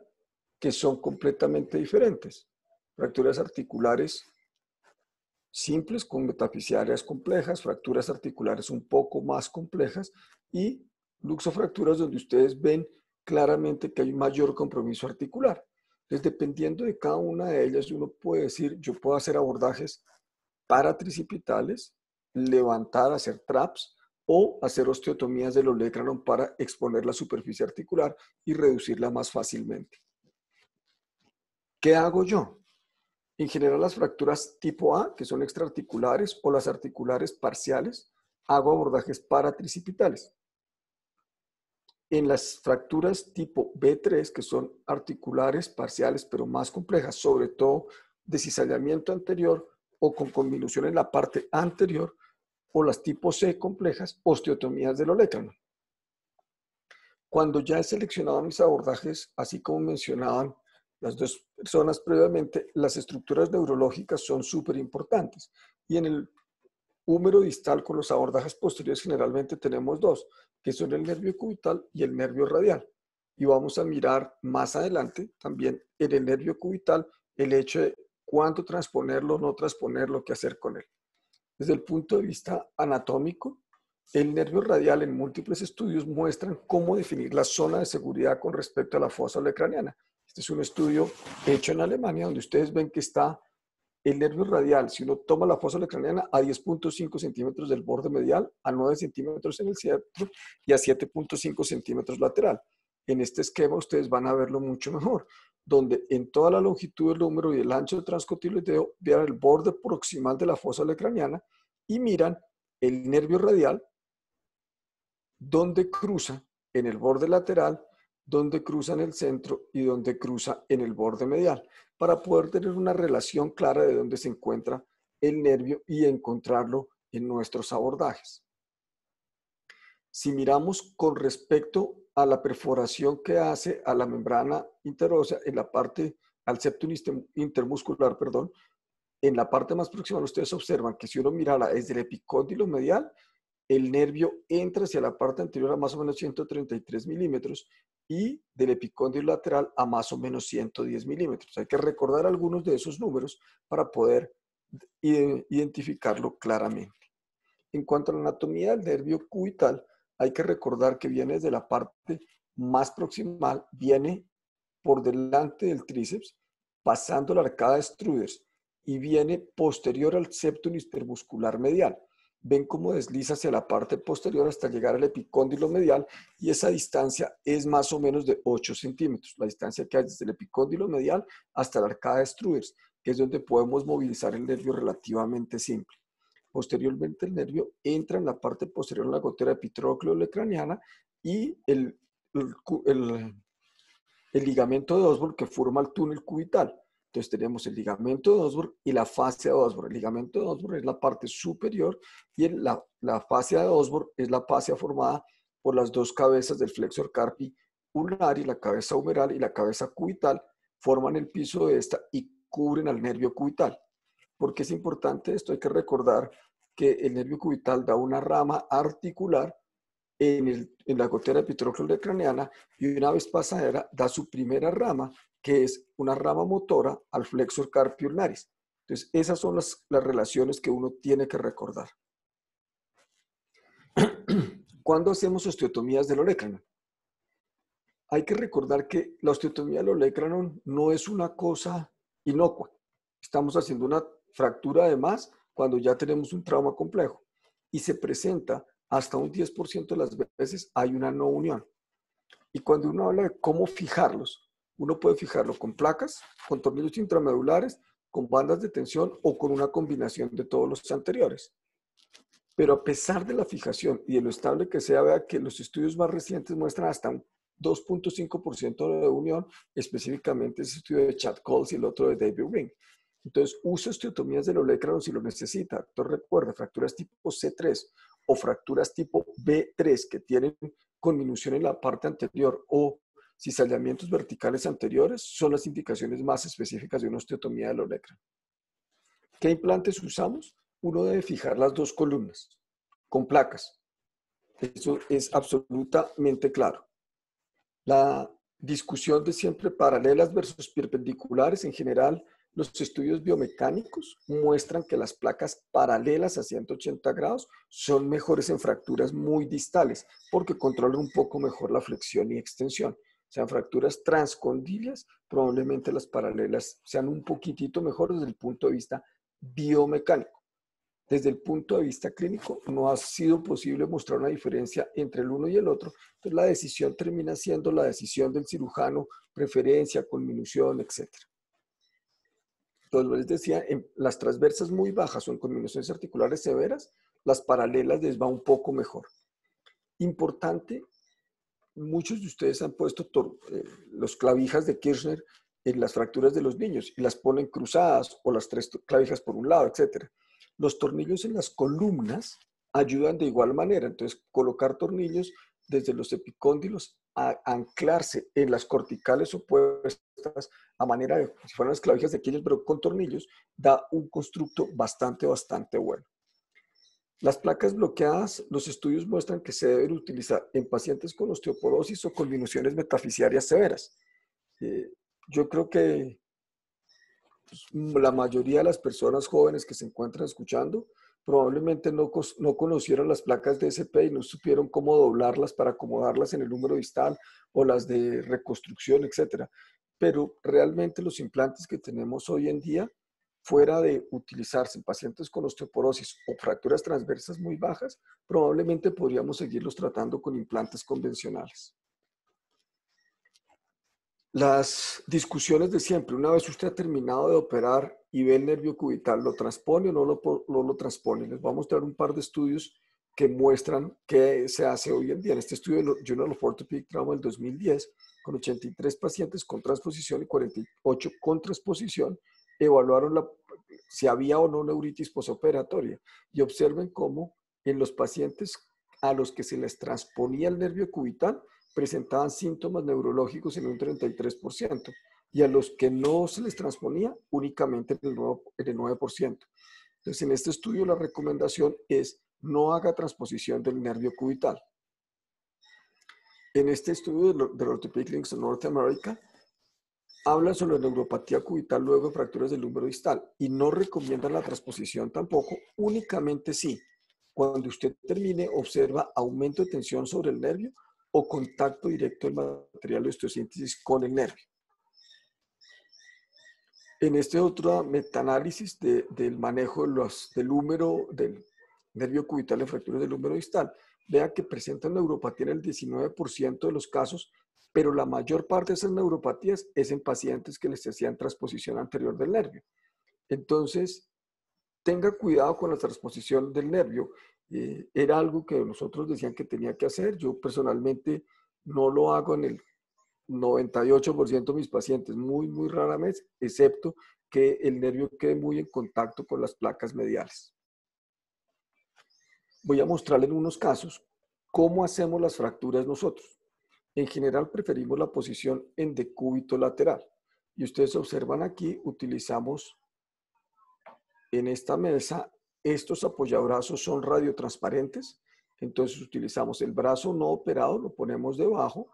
que son completamente diferentes. Fracturas articulares simples con metafisiarias complejas, fracturas articulares un poco más complejas y luxofracturas donde ustedes ven claramente que hay un mayor compromiso articular. Entonces, dependiendo de cada una de ellas, uno puede decir, yo puedo hacer abordajes paratricipitales, levantar, hacer traps o hacer osteotomías del olecranon para exponer la superficie articular y reducirla más fácilmente. ¿Qué hago yo? En general, las fracturas tipo A, que son extraarticulares, o las articulares parciales, hago abordajes paratricipitales. En las fracturas tipo B3, que son articulares parciales, pero más complejas, sobre todo de cizallamiento anterior o con conminución en la parte anterior, o las tipo C complejas, osteotomías del olecranon. Cuando ya he seleccionado mis abordajes, así como mencionaban las dos personas previamente, las estructuras neurológicas son súper importantes. Y en el húmero distal con los abordajes posteriores generalmente tenemos dos, que son el nervio cubital y el nervio radial. Y vamos a mirar más adelante también en el nervio cubital el hecho de cuánto transponerlo, no transponerlo, qué hacer con él. Desde el punto de vista anatómico, el nervio radial en múltiples estudios muestran cómo definir la zona de seguridad con respecto a la fosa olecraniana. Este es un estudio hecho en Alemania donde ustedes ven que está el nervio radial, si uno toma la fosa olecraniana, a 10.5 centímetros del borde medial, a 9 centímetros en el centro y a 7.5 centímetros lateral. En este esquema ustedes van a verlo mucho mejor, donde en toda la longitud del húmero y el ancho del transcotiloideo vean el borde proximal de la fosa olecraniana y miran el nervio radial, donde cruza en el borde lateral, donde cruza en el centro y donde cruza en el borde medial, para poder tener una relación clara de dónde se encuentra el nervio y encontrarlo en nuestros abordajes. Si miramos con respecto a la perforación que hace a la membrana interósea en la parte, al septum intermuscular, perdón, en la parte más próxima ustedes observan que si uno mirara desde el epicóndilo medial, el nervio entra hacia la parte anterior a más o menos 133 milímetros y del epicóndilo lateral a más o menos 110 milímetros. Hay que recordar algunos de esos números para poder identificarlo claramente. En cuanto a la anatomía del nervio cubital, hay que recordar que viene desde la parte más proximal, viene por delante del tríceps, pasando la arcada de Struders y viene posterior al septum intermuscular medial. Ven cómo desliza hacia la parte posterior hasta llegar al epicóndilo medial y esa distancia es más o menos de 8 centímetros, la distancia que hay desde el epicóndilo medial hasta la arcada de Struders, que es donde podemos movilizar el nervio relativamente simple. Posteriormente el nervio entra en la parte posterior de la gotera epitrócleo-olecraniana y el ligamento de Osborn que forma el túnel cubital. Entonces tenemos el ligamento de Osborn y la fascia de Osborn. El ligamento de Osborn es la parte superior y la fascia de Osborn es la fascia formada por las dos cabezas del flexor carpi ulnar y la cabeza humeral y la cabeza cubital forman el piso de esta y cubren al nervio cubital. ¿Por qué es importante esto? Hay que recordar que el nervio cubital da una rama articular en la gotera epitrócleo-olecraniana y una vez pasadera da su primera rama, que es una rama motora al flexor carpi ulnaris. Entonces, esas son las relaciones que uno tiene que recordar. ¿Cuándo hacemos osteotomías del olecranon? Hay que recordar que la osteotomía del olecranon no es una cosa inocua. Estamos haciendo una fractura además cuando ya tenemos un trauma complejo y se presenta hasta un 10% de las veces hay una no unión. Y cuando uno habla de cómo fijarlos, uno puede fijarlo con placas, con tornillos intramedulares, con bandas de tensión o con una combinación de todos los anteriores. Pero a pesar de la fijación y de lo estable que sea, vea que los estudios más recientes muestran hasta un 2.5% de unión, específicamente ese estudio de Chad Coles y el otro de David Ring. Entonces, use osteotomías del olecranon si lo necesita. Entonces, recuerde, fracturas tipo C3 o fracturas tipo B3 que tienen conminución en la parte anterior o cizallamientos verticales anteriores son las indicaciones más específicas de una osteotomía del olecranon. ¿Qué implantes usamos? Uno debe fijar las dos columnas con placas. Eso es absolutamente claro. La discusión de siempre paralelas versus perpendiculares, en general, los estudios biomecánicos muestran que las placas paralelas a 180 grados son mejores en fracturas muy distales porque controlan un poco mejor la flexión y extensión. O sea, en fracturas transcondilias, probablemente las paralelas sean un poquitito mejores desde el punto de vista biomecánico. desde el punto de vista clínico no ha sido posible mostrar una diferencia entre el uno y el otro. Entonces la decisión termina siendo la decisión del cirujano, preferencia, conminución, etc. Entonces, les decía, en las transversas muy bajas o en conminuciones articulares severas, las paralelas les va un poco mejor. Importante, muchos de ustedes han puesto los clavijas de Kirchner en las fracturas de los niños y las ponen cruzadas o las 3 clavijas por un lado, etc. Los tornillos en las columnas ayudan de igual manera. Entonces, colocar tornillos desde los epicóndilos a anclarse en las corticales opuestas a manera de, si fueran las clavijas de Kirchner, pero con tornillos, da un constructo bastante bueno. Las placas bloqueadas, los estudios muestran que se deben utilizar en pacientes con osteoporosis o conminuciones metafisiarias severas. Yo creo que la mayoría de las personas jóvenes que se encuentran escuchando probablemente no conocieron las placas de SP y no supieron cómo doblarlas para acomodarlas en el húmero distal o las de reconstrucción, etc. Pero realmente los implantes que tenemos hoy en día, fuera de utilizarse en pacientes con osteoporosis o fracturas transversas muy bajas, probablemente podríamos seguirlos tratando con implantes convencionales. Las discusiones de siempre, una vez usted ha terminado de operar y ve el nervio cubital, ¿lo transpone o no lo transpone? Les voy a mostrar un par de estudios que muestran qué se hace hoy en día. En este estudio del Journal of Orthopedic Trauma del 2010, con 83 pacientes con transposición y 48 con transposición, evaluaron si había o no neuritis posoperatoria. Y observen cómo en los pacientes a los que se les transponía el nervio cubital, presentaban síntomas neurológicos en un 33%, y a los que no se les transponía únicamente en el 9%. Entonces, en este estudio la recomendación es no haga transposición del nervio cubital. En este estudio del Orthopedic Links of North America, hablan sobre la neuropatía cubital luego de fracturas del húmero distal y no recomiendan la transposición tampoco, únicamente sí. Cuando usted termine, observa aumento de tensión sobre el nervio o contacto directo del material de osteosíntesis con el nervio. En este otro metaanálisis del manejo del nervio cubital en fracturas del húmero distal, vea que presentan neuropatía en el 19% de los casos, pero la mayor parte de esas neuropatías es en pacientes que les hacían transposición anterior del nervio. Entonces, tenga cuidado con la transposición del nervio. Era algo que nosotros decían que tenía que hacer. Yo personalmente no lo hago en el 98% de mis pacientes, muy rara vez, excepto que el nervio quede muy en contacto con las placas mediales. Voy a mostrarle en unos casos cómo hacemos las fracturas nosotros. En general preferimos la posición en decúbito lateral. Y ustedes observan aquí, utilizamos en esta mesa, estos apoyabrazos son radiotransparentes. Entonces utilizamos el brazo no operado, lo ponemos debajo,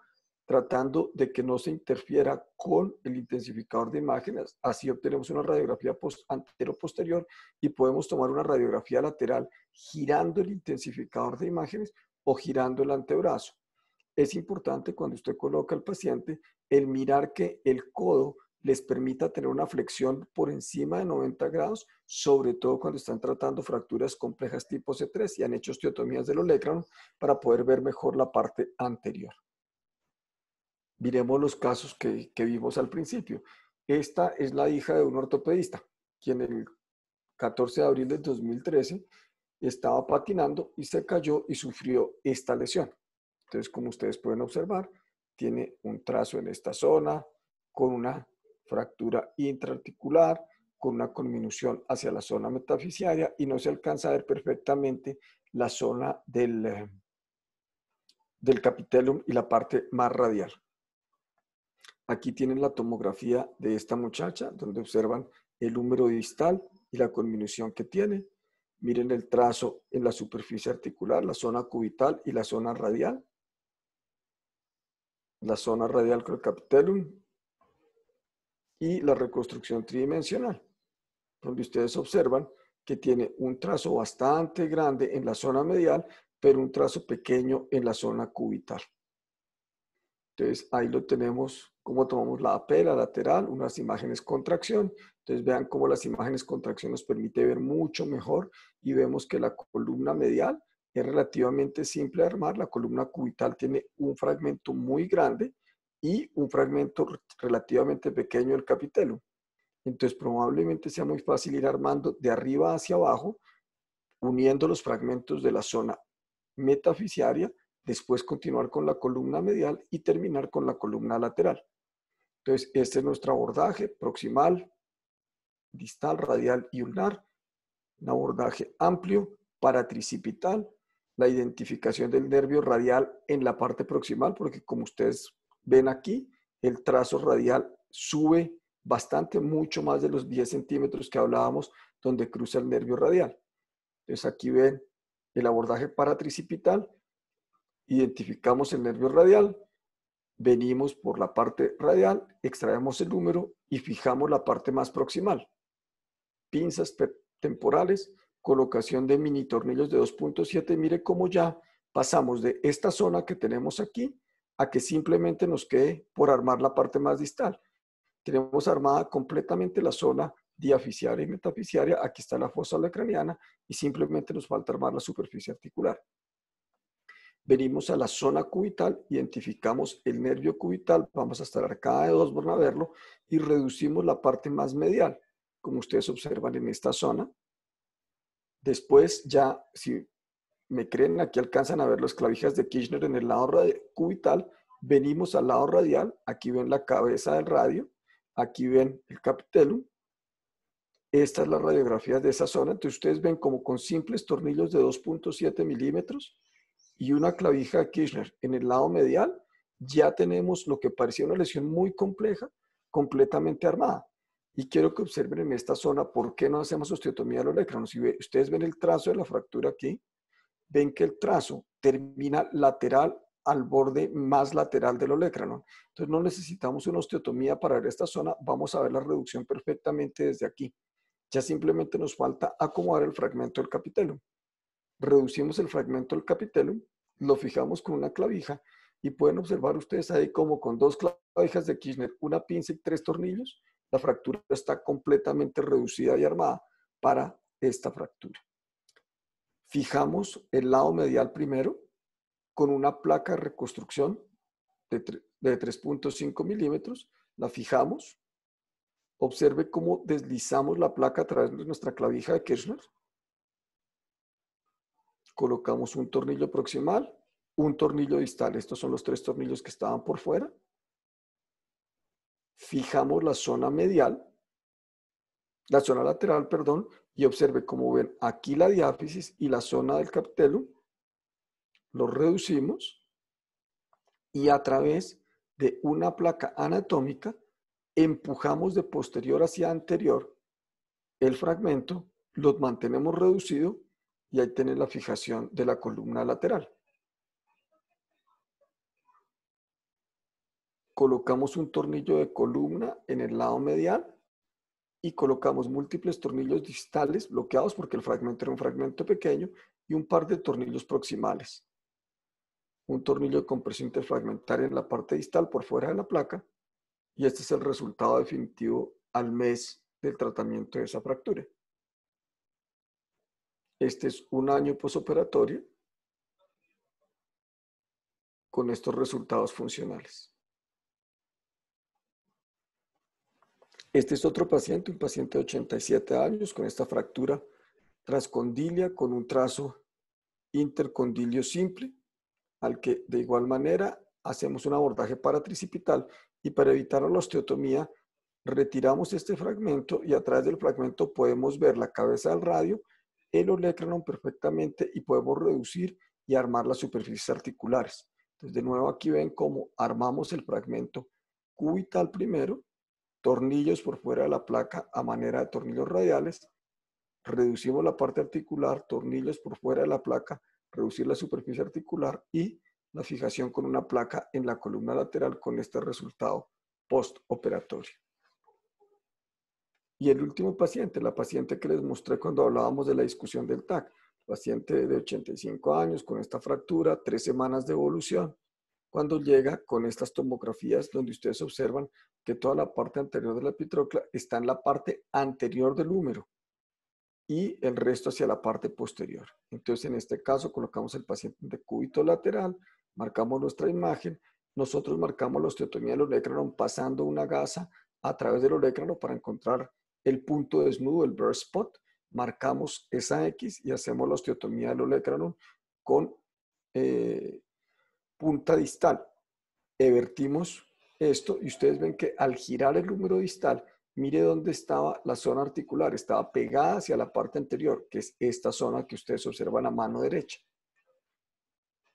tratando de que no se interfiera con el intensificador de imágenes. Así obtenemos una radiografía antero-posterior y podemos tomar una radiografía lateral girando el intensificador de imágenes o girando el antebrazo. Es importante cuando usted coloca al paciente el mirar que el codo les permita tener una flexión por encima de 90 grados, sobre todo cuando están tratando fracturas complejas tipo C3 y han hecho osteotomías del olecranon para poder ver mejor la parte anterior. Miremos los casos que vimos al principio. Esta es la hija de un ortopedista, quien el 14 de abril del 2013 estaba patinando y se cayó y sufrió esta lesión. Entonces, como ustedes pueden observar, tiene un trazo en esta zona, con una fractura intraarticular, con una conminución hacia la zona metafisiaria y no se alcanza a ver perfectamente la zona del capitellum y la parte más radial. Aquí tienen la tomografía de esta muchacha, donde observan el húmero distal y la conminución que tiene. Miren el trazo en la superficie articular, la zona cubital y la zona radial. La zona radial con el capitellum y la reconstrucción tridimensional, donde ustedes observan que tiene un trazo bastante grande en la zona medial, pero un trazo pequeño en la zona cubital. Entonces ahí lo tenemos cómo tomamos la AP, la lateral, unas imágenes contracción. Entonces vean cómo las imágenes contracción nos permite ver mucho mejor y vemos que la columna medial es relativamente simple de armar. La columna cubital tiene un fragmento muy grande y un fragmento relativamente pequeño del capitelum. Entonces probablemente sea muy fácil ir armando de arriba hacia abajo, uniendo los fragmentos de la zona metafisiaria, después continuar con la columna medial y terminar con la columna lateral. Entonces, este es nuestro abordaje proximal, distal, radial y ulnar. Un abordaje amplio, paratricipital, la identificación del nervio radial en la parte proximal, porque como ustedes ven aquí, el trazo radial sube bastante, mucho más de los 10 centímetros que hablábamos, donde cruza el nervio radial. Entonces aquí ven el abordaje paratricipital, identificamos el nervio radial, venimos por la parte radial, extraemos el número y fijamos la parte más proximal. Pinzas temporales, colocación de mini tornillos de 2.7. Mire cómo ya pasamos de esta zona que tenemos aquí a que simplemente nos quede por armar la parte más distal. Tenemos armada completamente la zona diafisiaria y metafisiaria. Aquí está la fosa olecraniana y simplemente nos falta armar la superficie articular. Venimos a la zona cubital, identificamos el nervio cubital, vamos hasta la arcada de Osborn a verlo y reducimos la parte más medial, como ustedes observan en esta zona. Después ya, si me creen, aquí alcanzan a ver las clavijas de Kirchner en el lado cubital, venimos al lado radial, aquí ven la cabeza del radio, aquí ven el capitelum. Esta es la radiografía de esa zona, entonces ustedes ven como con simples tornillos de 2.7 milímetros, y una clavija de Kirchner en el lado medial, ya tenemos lo que parecía una lesión muy compleja, completamente armada. Y quiero que observen en esta zona por qué no hacemos osteotomía del olecranon. Si ustedes ven el trazo de la fractura aquí, ven que el trazo termina lateral al borde más lateral del olecranon. Entonces no necesitamos una osteotomía para ver esta zona, vamos a ver la reducción perfectamente desde aquí. Ya simplemente nos falta acomodar el fragmento del capitelum. Reducimos el fragmento del capitelum, lo fijamos con una clavija y pueden observar ustedes ahí como con 2 clavijas de Kirchner, una pinza y 3 tornillos, la fractura está completamente reducida y armada para esta fractura. Fijamos el lado medial primero con una placa de reconstrucción de 3.5 milímetros, la fijamos. Observe cómo deslizamos la placa a través de nuestra clavija de Kirchner. Colocamos un tornillo proximal, un tornillo distal. Estos son los 3 tornillos que estaban por fuera. Fijamos la zona medial, la zona lateral, perdón, y observe cómo ven aquí la diáfisis y la zona del capitelum. Lo reducimos y a través de una placa anatómica empujamos de posterior hacia anterior el fragmento, lo mantenemos reducido y ahí tienen la fijación de la columna lateral. Colocamos un tornillo de columna en el lado medial y colocamos múltiples tornillos distales bloqueados porque el fragmento era un fragmento pequeño y un par de tornillos proximales. Un tornillo de compresión interfragmentaria en la parte distal por fuera de la placa y este es el resultado definitivo al mes del tratamiento de esa fractura. Este es un año posoperatorio con estos resultados funcionales. Este es otro paciente, un paciente de 87 años con esta fractura transcondilia con un trazo intercondilio simple, al que de igual manera hacemos un abordaje paratricipital y para evitar la osteotomía retiramos este fragmento y a través del fragmento podemos ver la cabeza del radio, el olecranon perfectamente y podemos reducir y armar las superficies articulares. Entonces de nuevo aquí ven cómo armamos el fragmento cubital primero, tornillos por fuera de la placa a manera de tornillos radiales, reducimos la parte articular, tornillos por fuera de la placa, reducir la superficie articular y la fijación con una placa en la columna lateral con este resultado postoperatorio. Y el último paciente, la paciente que les mostré cuando hablábamos de la discusión del TAC, paciente de 85 años con esta fractura, 3 semanas de evolución, cuando llega con estas tomografías donde ustedes observan que toda la parte anterior de la epitróclea está en la parte anterior del húmero y el resto hacia la parte posterior. Entonces, en este caso, colocamos el paciente de cúbito lateral, marcamos nuestra imagen, nosotros marcamos la osteotomía del olecranon pasando una gasa a través del olecranon para encontrar el punto desnudo, el burst spot, marcamos esa X y hacemos la osteotomía del olecranon con punta distal. Evertimos esto y ustedes ven que al girar el húmero distal, mire dónde estaba la zona articular, estaba pegada hacia la parte anterior, que es esta zona que ustedes observan a mano derecha.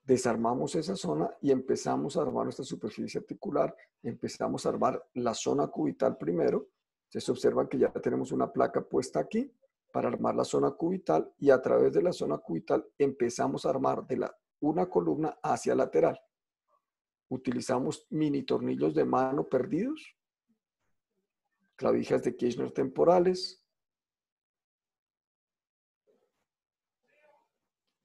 Desarmamos esa zona y empezamos a armar nuestra superficie articular, empezamos a armar la zona cubital primero. Ustedes observan que ya tenemos una placa puesta aquí para armar la zona cubital y a través de la zona cubital empezamos a armar de una columna hacia lateral. Utilizamos mini tornillos de mano perdidos, clavijas de Kirchner temporales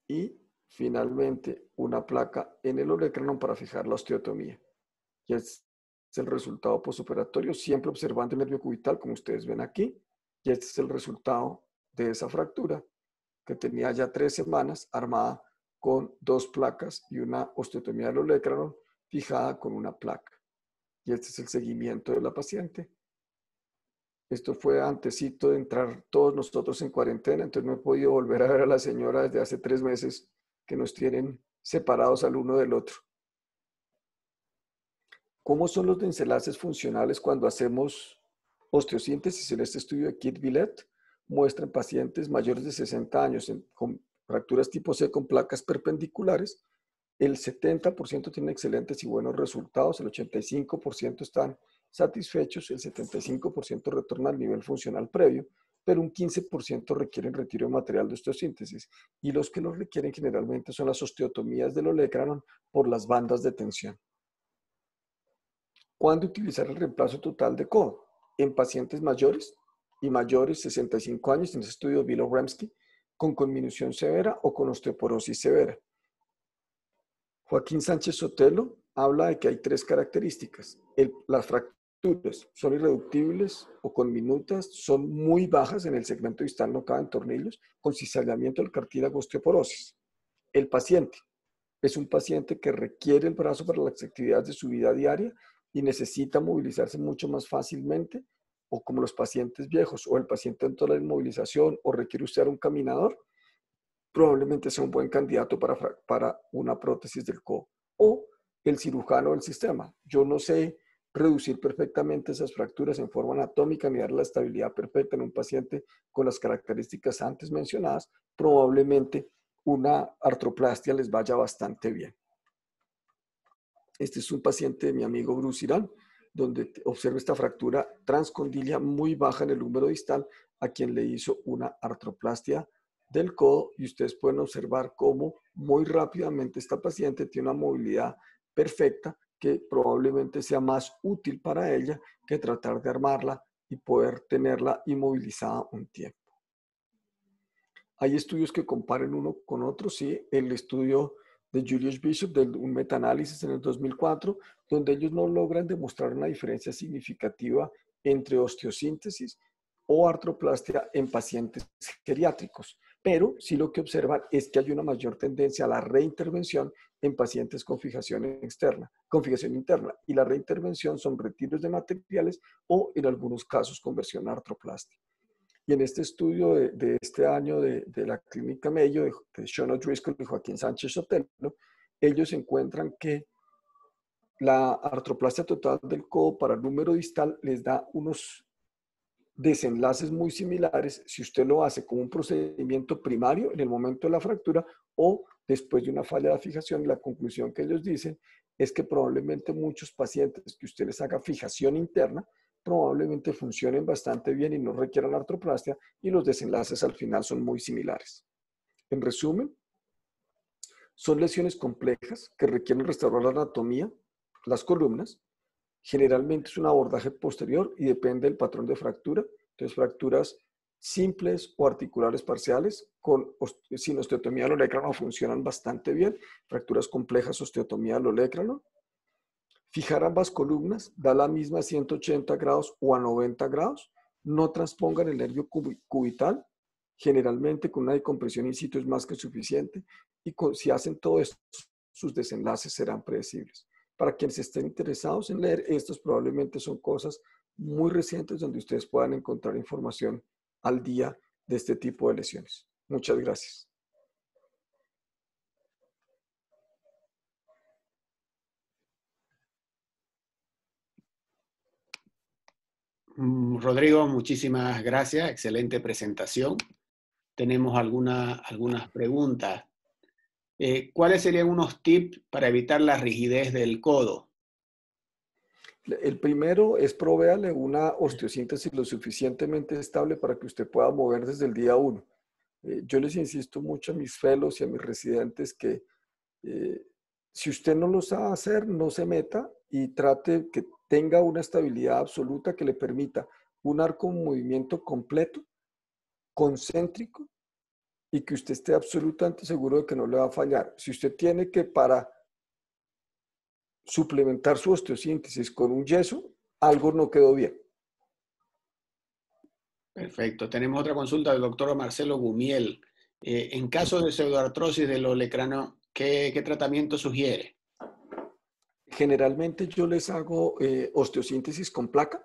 y finalmente una placa en el olecranon para fijar la osteotomía. Y este es el resultado postoperatorio, siempre observando el nervio cubital, como ustedes ven aquí. Y este es el resultado de esa fractura que tenía ya 3 semanas, armada con 2 placas y una osteotomía del olecranon fijada con una placa. Y este es el seguimiento de la paciente. Esto fue antesito de entrar todos nosotros en cuarentena, entonces no he podido volver a ver a la señora desde hace 3 meses que nos tienen separados al uno del otro. ¿Cómo son los desenlaces funcionales cuando hacemos osteosíntesis? En este estudio de Kit Villette muestran pacientes mayores de 60 años con fracturas tipo C con placas perpendiculares. El 70% tiene excelentes y buenos resultados, el 85% están satisfechos, el 75% retorna al nivel funcional previo, pero un 15% requieren retiro de material de osteosíntesis y los que lo requieren generalmente son las osteotomías del olecranon por las bandas de tensión. ¿Cuándo utilizar el reemplazo total de codo? En pacientes mayores y mayores 65 años, en ese estudio de Vilo-Remsky, con conminución severa o con osteoporosis severa. Joaquín Sánchez Sotelo habla de que hay 3 características. Las fracturas son irreductibles o conminutas, son muy bajas en el segmento distal, no caben tornillos, con cizallamiento del cartílago, osteoporosis. El paciente es un paciente que requiere el brazo para las actividades de su vida diaria y necesita movilizarse mucho más fácilmente, o como los pacientes viejos, o el paciente en toda la inmovilización, o requiere usar un caminador, probablemente sea un buen candidato para una prótesis del codo. O el cirujano del sistema. Yo no sé reducir perfectamente esas fracturas en forma anatómica ni dar la estabilidad perfecta en un paciente con las características antes mencionadas. Probablemente una artroplastia les vaya bastante bien. Este es un paciente de mi amigo Bruce Irán, donde observa esta fractura transcondilia muy baja en el húmero distal, a quien le hizo una artroplastia del codo, y ustedes pueden observar cómo muy rápidamente esta paciente tiene una movilidad perfecta que probablemente sea más útil para ella que tratar de armarla y poder tenerla inmovilizada un tiempo. Hay estudios que comparen uno con otro, sí, el estudio de Julius Bishop, de un metaanálisis en el 2004, donde ellos no logran demostrar una diferencia significativa entre osteosíntesis o artroplastia en pacientes geriátricos, pero sí lo que observan es que hay una mayor tendencia a la reintervención en pacientes con fijación interna, y la reintervención son retiros de materiales o en algunos casos conversión a artroplastia. Y en este estudio de este año de la Clínica Mayo, de Sean O'Driscoll y Joaquín Sánchez Sotelo, ellos encuentran que la artroplastia total del codo para el húmero distal les da unos desenlaces muy similares si usted lo hace como un procedimiento primario en el momento de la fractura o después de una falla de fijación. Y la conclusión que ellos dicen es que probablemente muchos pacientes que usted les haga fijación interna probablemente funcionen bastante bien y no requieran artroplastia, y los desenlaces al final son muy similares. En resumen, son lesiones complejas que requieren restaurar la anatomía, las columnas. Generalmente es un abordaje posterior y depende del patrón de fractura. Entonces, fracturas simples o articulares parciales sin osteotomía del olecranon funcionan bastante bien. Fracturas complejas, osteotomía del olecranon. Fijar ambas columnas da la misma a 180 grados o a 90 grados. No transpongan el nervio cubital. Generalmente con una decompresión in situ es más que suficiente. Y si hacen todo esto, sus desenlaces serán predecibles. Para quienes estén interesados en leer, estos probablemente son cosas muy recientes donde ustedes puedan encontrar información al día de este tipo de lesiones. Muchas gracias. Rodrigo, muchísimas gracias. Excelente presentación. Tenemos algunas preguntas. ¿Cuáles serían unos tips para evitar la rigidez del codo? El primero es proveerle una osteosíntesis lo suficientemente estable para que usted pueda mover desde el día 1. Yo les insisto mucho a mis fellows y a mis residentes que si usted no lo sabe hacer, no se meta y trate que tenga una estabilidad absoluta que le permita un arco en movimiento completo, concéntrico, y que usted esté absolutamente seguro de que no le va a fallar. Si usted tiene que para suplementar su osteosíntesis con un yeso, algo no quedó bien. Perfecto. Tenemos otra consulta del doctor Marcelo Gumiel. En caso de pseudoartrosis del olecrano, ¿qué tratamiento sugiere? Generalmente yo les hago osteosíntesis con placa,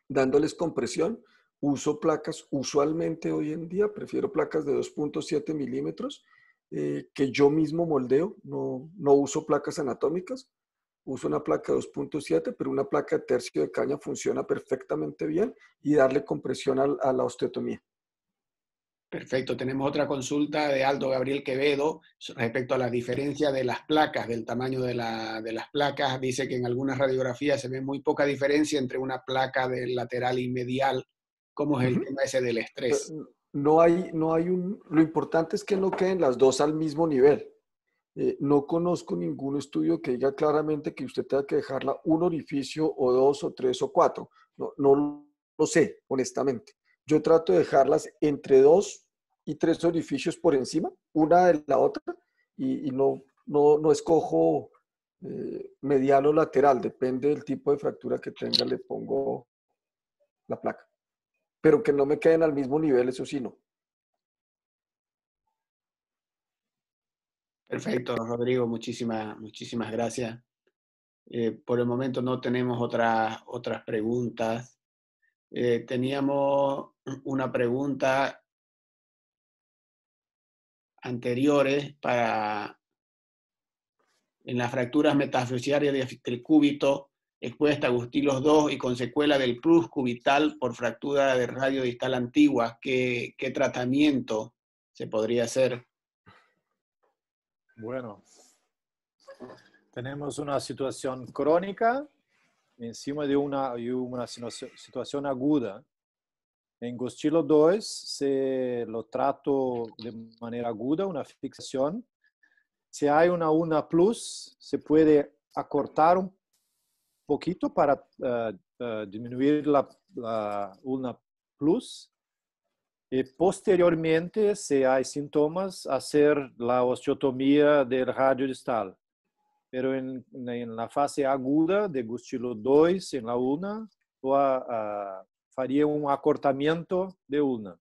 dándoles compresión. Uso placas, usualmente hoy en día prefiero placas de 2.7 milímetros que yo mismo moldeo. No uso placas anatómicas. Uso una placa de 2.7, pero una placa de tercio de caña funciona perfectamente bien y darle compresión a la osteotomía. Perfecto. Tenemos otra consulta de Aldo Gabriel Quevedo respecto a la diferencia de las placas, del tamaño de las placas. Dice que en algunas radiografías se ve muy poca diferencia entre una placa del lateral y medial. ¿Cómo es el tema ese del estrés? Lo importante es que no queden las dos al mismo nivel. No conozco ningún estudio que diga claramente que usted tenga que dejarla un orificio o 2 o 3 o 4. No lo sé, honestamente. Yo trato de dejarlas entre 2 y 3 orificios por encima, una de la otra, y no escojo medial o lateral, depende del tipo de fractura que tenga, le pongo la placa. Pero que no me queden al mismo nivel, eso sí no. Perfecto, Rodrigo, muchísimas gracias. Por el momento no tenemos otras preguntas. Teníamos una pregunta anteriores en las fracturas metafisiarias del cúbito expuesta a Agustilos 2 y con secuela del plus cubital por fractura de radio distal antigua. ¿Qué tratamiento se podría hacer? Bueno, tenemos una situación crónica encima de una situación aguda. En Gustilo 2 se lo trato de manera aguda, una fixación. Si hay una plus, se puede acortar un poquito para disminuir la una plus. Y posteriormente, si hay síntomas, hacer la osteotomía del radio distal. Pero en la fase aguda de Gustilo 2, en la una, faría un acortamiento de una.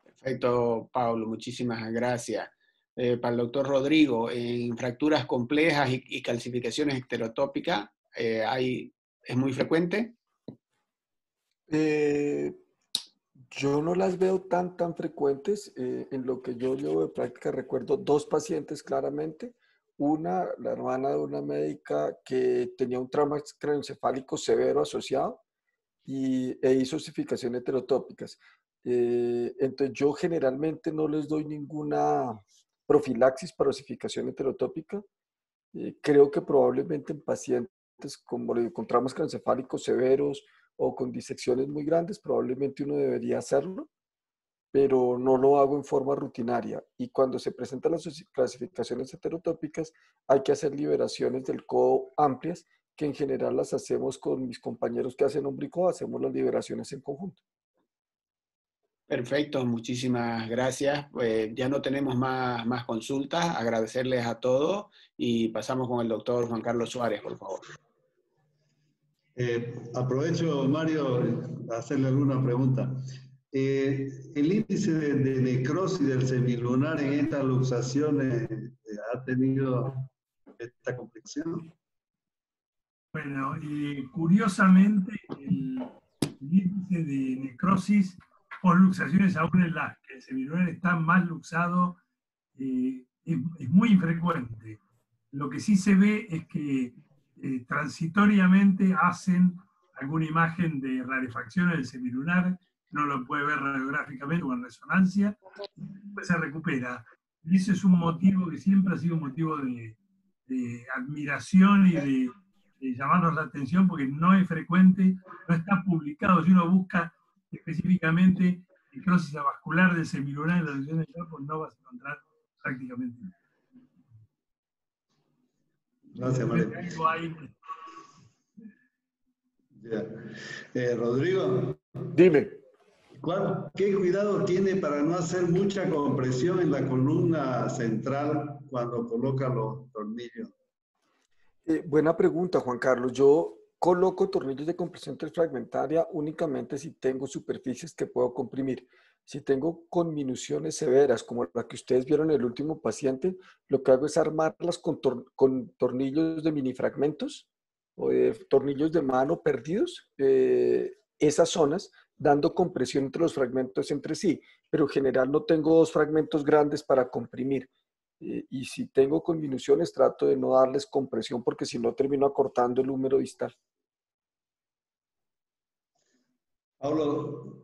Perfecto, Pablo, muchísimas gracias. Para el doctor Rodrigo, en fracturas complejas y calcificaciones heterotópicas, ¿es muy frecuente? Yo no las veo tan frecuentes. En lo que yo llevo de práctica recuerdo 2 pacientes claramente. Una, la hermana de una médica que tenía un trauma craneoencefálico severo asociado e hizo osificaciones heterotópicas. Entonces yo generalmente no les doy ninguna profilaxis para osificación heterotópica. Creo que probablemente en pacientes con traumas craneoencefálicos severos o con disecciones muy grandes, probablemente uno debería hacerlo, pero no lo hago en forma rutinaria. Y cuando se presentan las clasificaciones heterotópicas, hay que hacer liberaciones del codo amplias, que en general las hacemos con mis compañeros que hacen omblicodo, hacemos las liberaciones en conjunto. Perfecto, muchísimas gracias. Ya no tenemos más consultas. Agradecerles a todos y pasamos con el doctor Juan Carlos Suárez, por favor. Aprovecho, Mario, a hacerle alguna pregunta. ¿El índice de necrosis del semilunar en estas luxaciones ha tenido esta complicación? Bueno, curiosamente, el índice de necrosis por luxaciones, aún en las que el semilunar está más luxado, es muy infrecuente. Lo que sí se ve es que transitoriamente hacen alguna imagen de rarefacción del semilunar, no lo puede ver radiográficamente o en resonancia, y después se recupera. Y ese es un motivo que siempre ha sido un motivo de admiración y de llamarnos la atención, porque no es frecuente, no está publicado. Si uno busca específicamente necrosis avascular del semilunar en la región del campo, no vas a encontrar prácticamente nada. Gracias, Mario. Rodrigo. Dime. ¿Qué cuidado tiene para no hacer mucha compresión en la columna central cuando coloca los tornillos? Buena pregunta, Juan Carlos. Yo coloco tornillos de compresión interfragmentaria únicamente si tengo superficies que puedo comprimir. Si tengo conminuciones severas, como la que ustedes vieron en el último paciente, lo que hago es armarlas con tornillos de minifragmentos o de tornillos de mano perdidos, esas zonas, dando compresión entre los fragmentos entre sí. Pero en general no tengo dos fragmentos grandes para comprimir. Y si tengo conminuciones, trato de no darles compresión porque si no termino acortando el húmero distal. Pablo,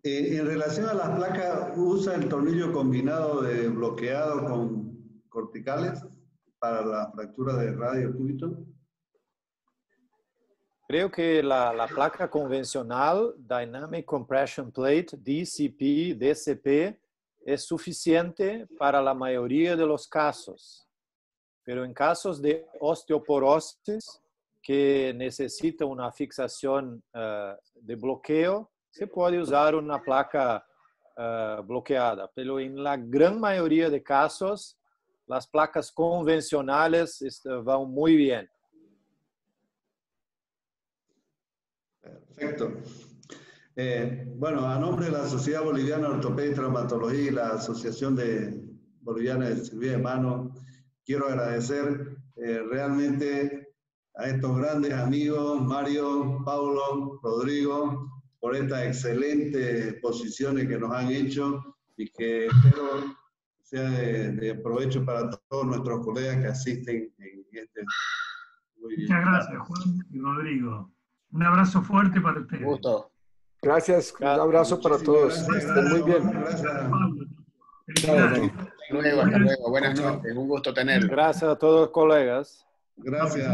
en relación a las placas, ¿usa el tornillo combinado de bloqueado con corticales para la fractura de radio cúbito? Creo que la placa convencional, Dynamic Compression Plate, DCP, DCP, es suficiente para la mayoría de los casos. Pero en casos de osteoporosis que necesita una fixación de bloqueo, se puede usar una placa bloqueada. Pero en la gran mayoría de casos, las placas convencionales van muy bien. Perfecto. Bueno, a nombre de la Sociedad Boliviana de Ortopedia y Traumatología y la Asociación Boliviana de Cirugía de Mano, quiero agradecer realmente a estos grandes amigos, Mario, Paulo, Rodrigo, por estas excelentes exposiciones que nos han hecho y que espero sea de provecho para todos nuestros colegas que asisten en este. Muy bien. Muchas gracias, Juan y Rodrigo. Un abrazo fuerte para ustedes. Un gusto. Gracias, un abrazo para todos. Estén muy bien. Hasta luego, buenas noches, un gusto tenerlo. Gracias a todos los colegas. Gracias.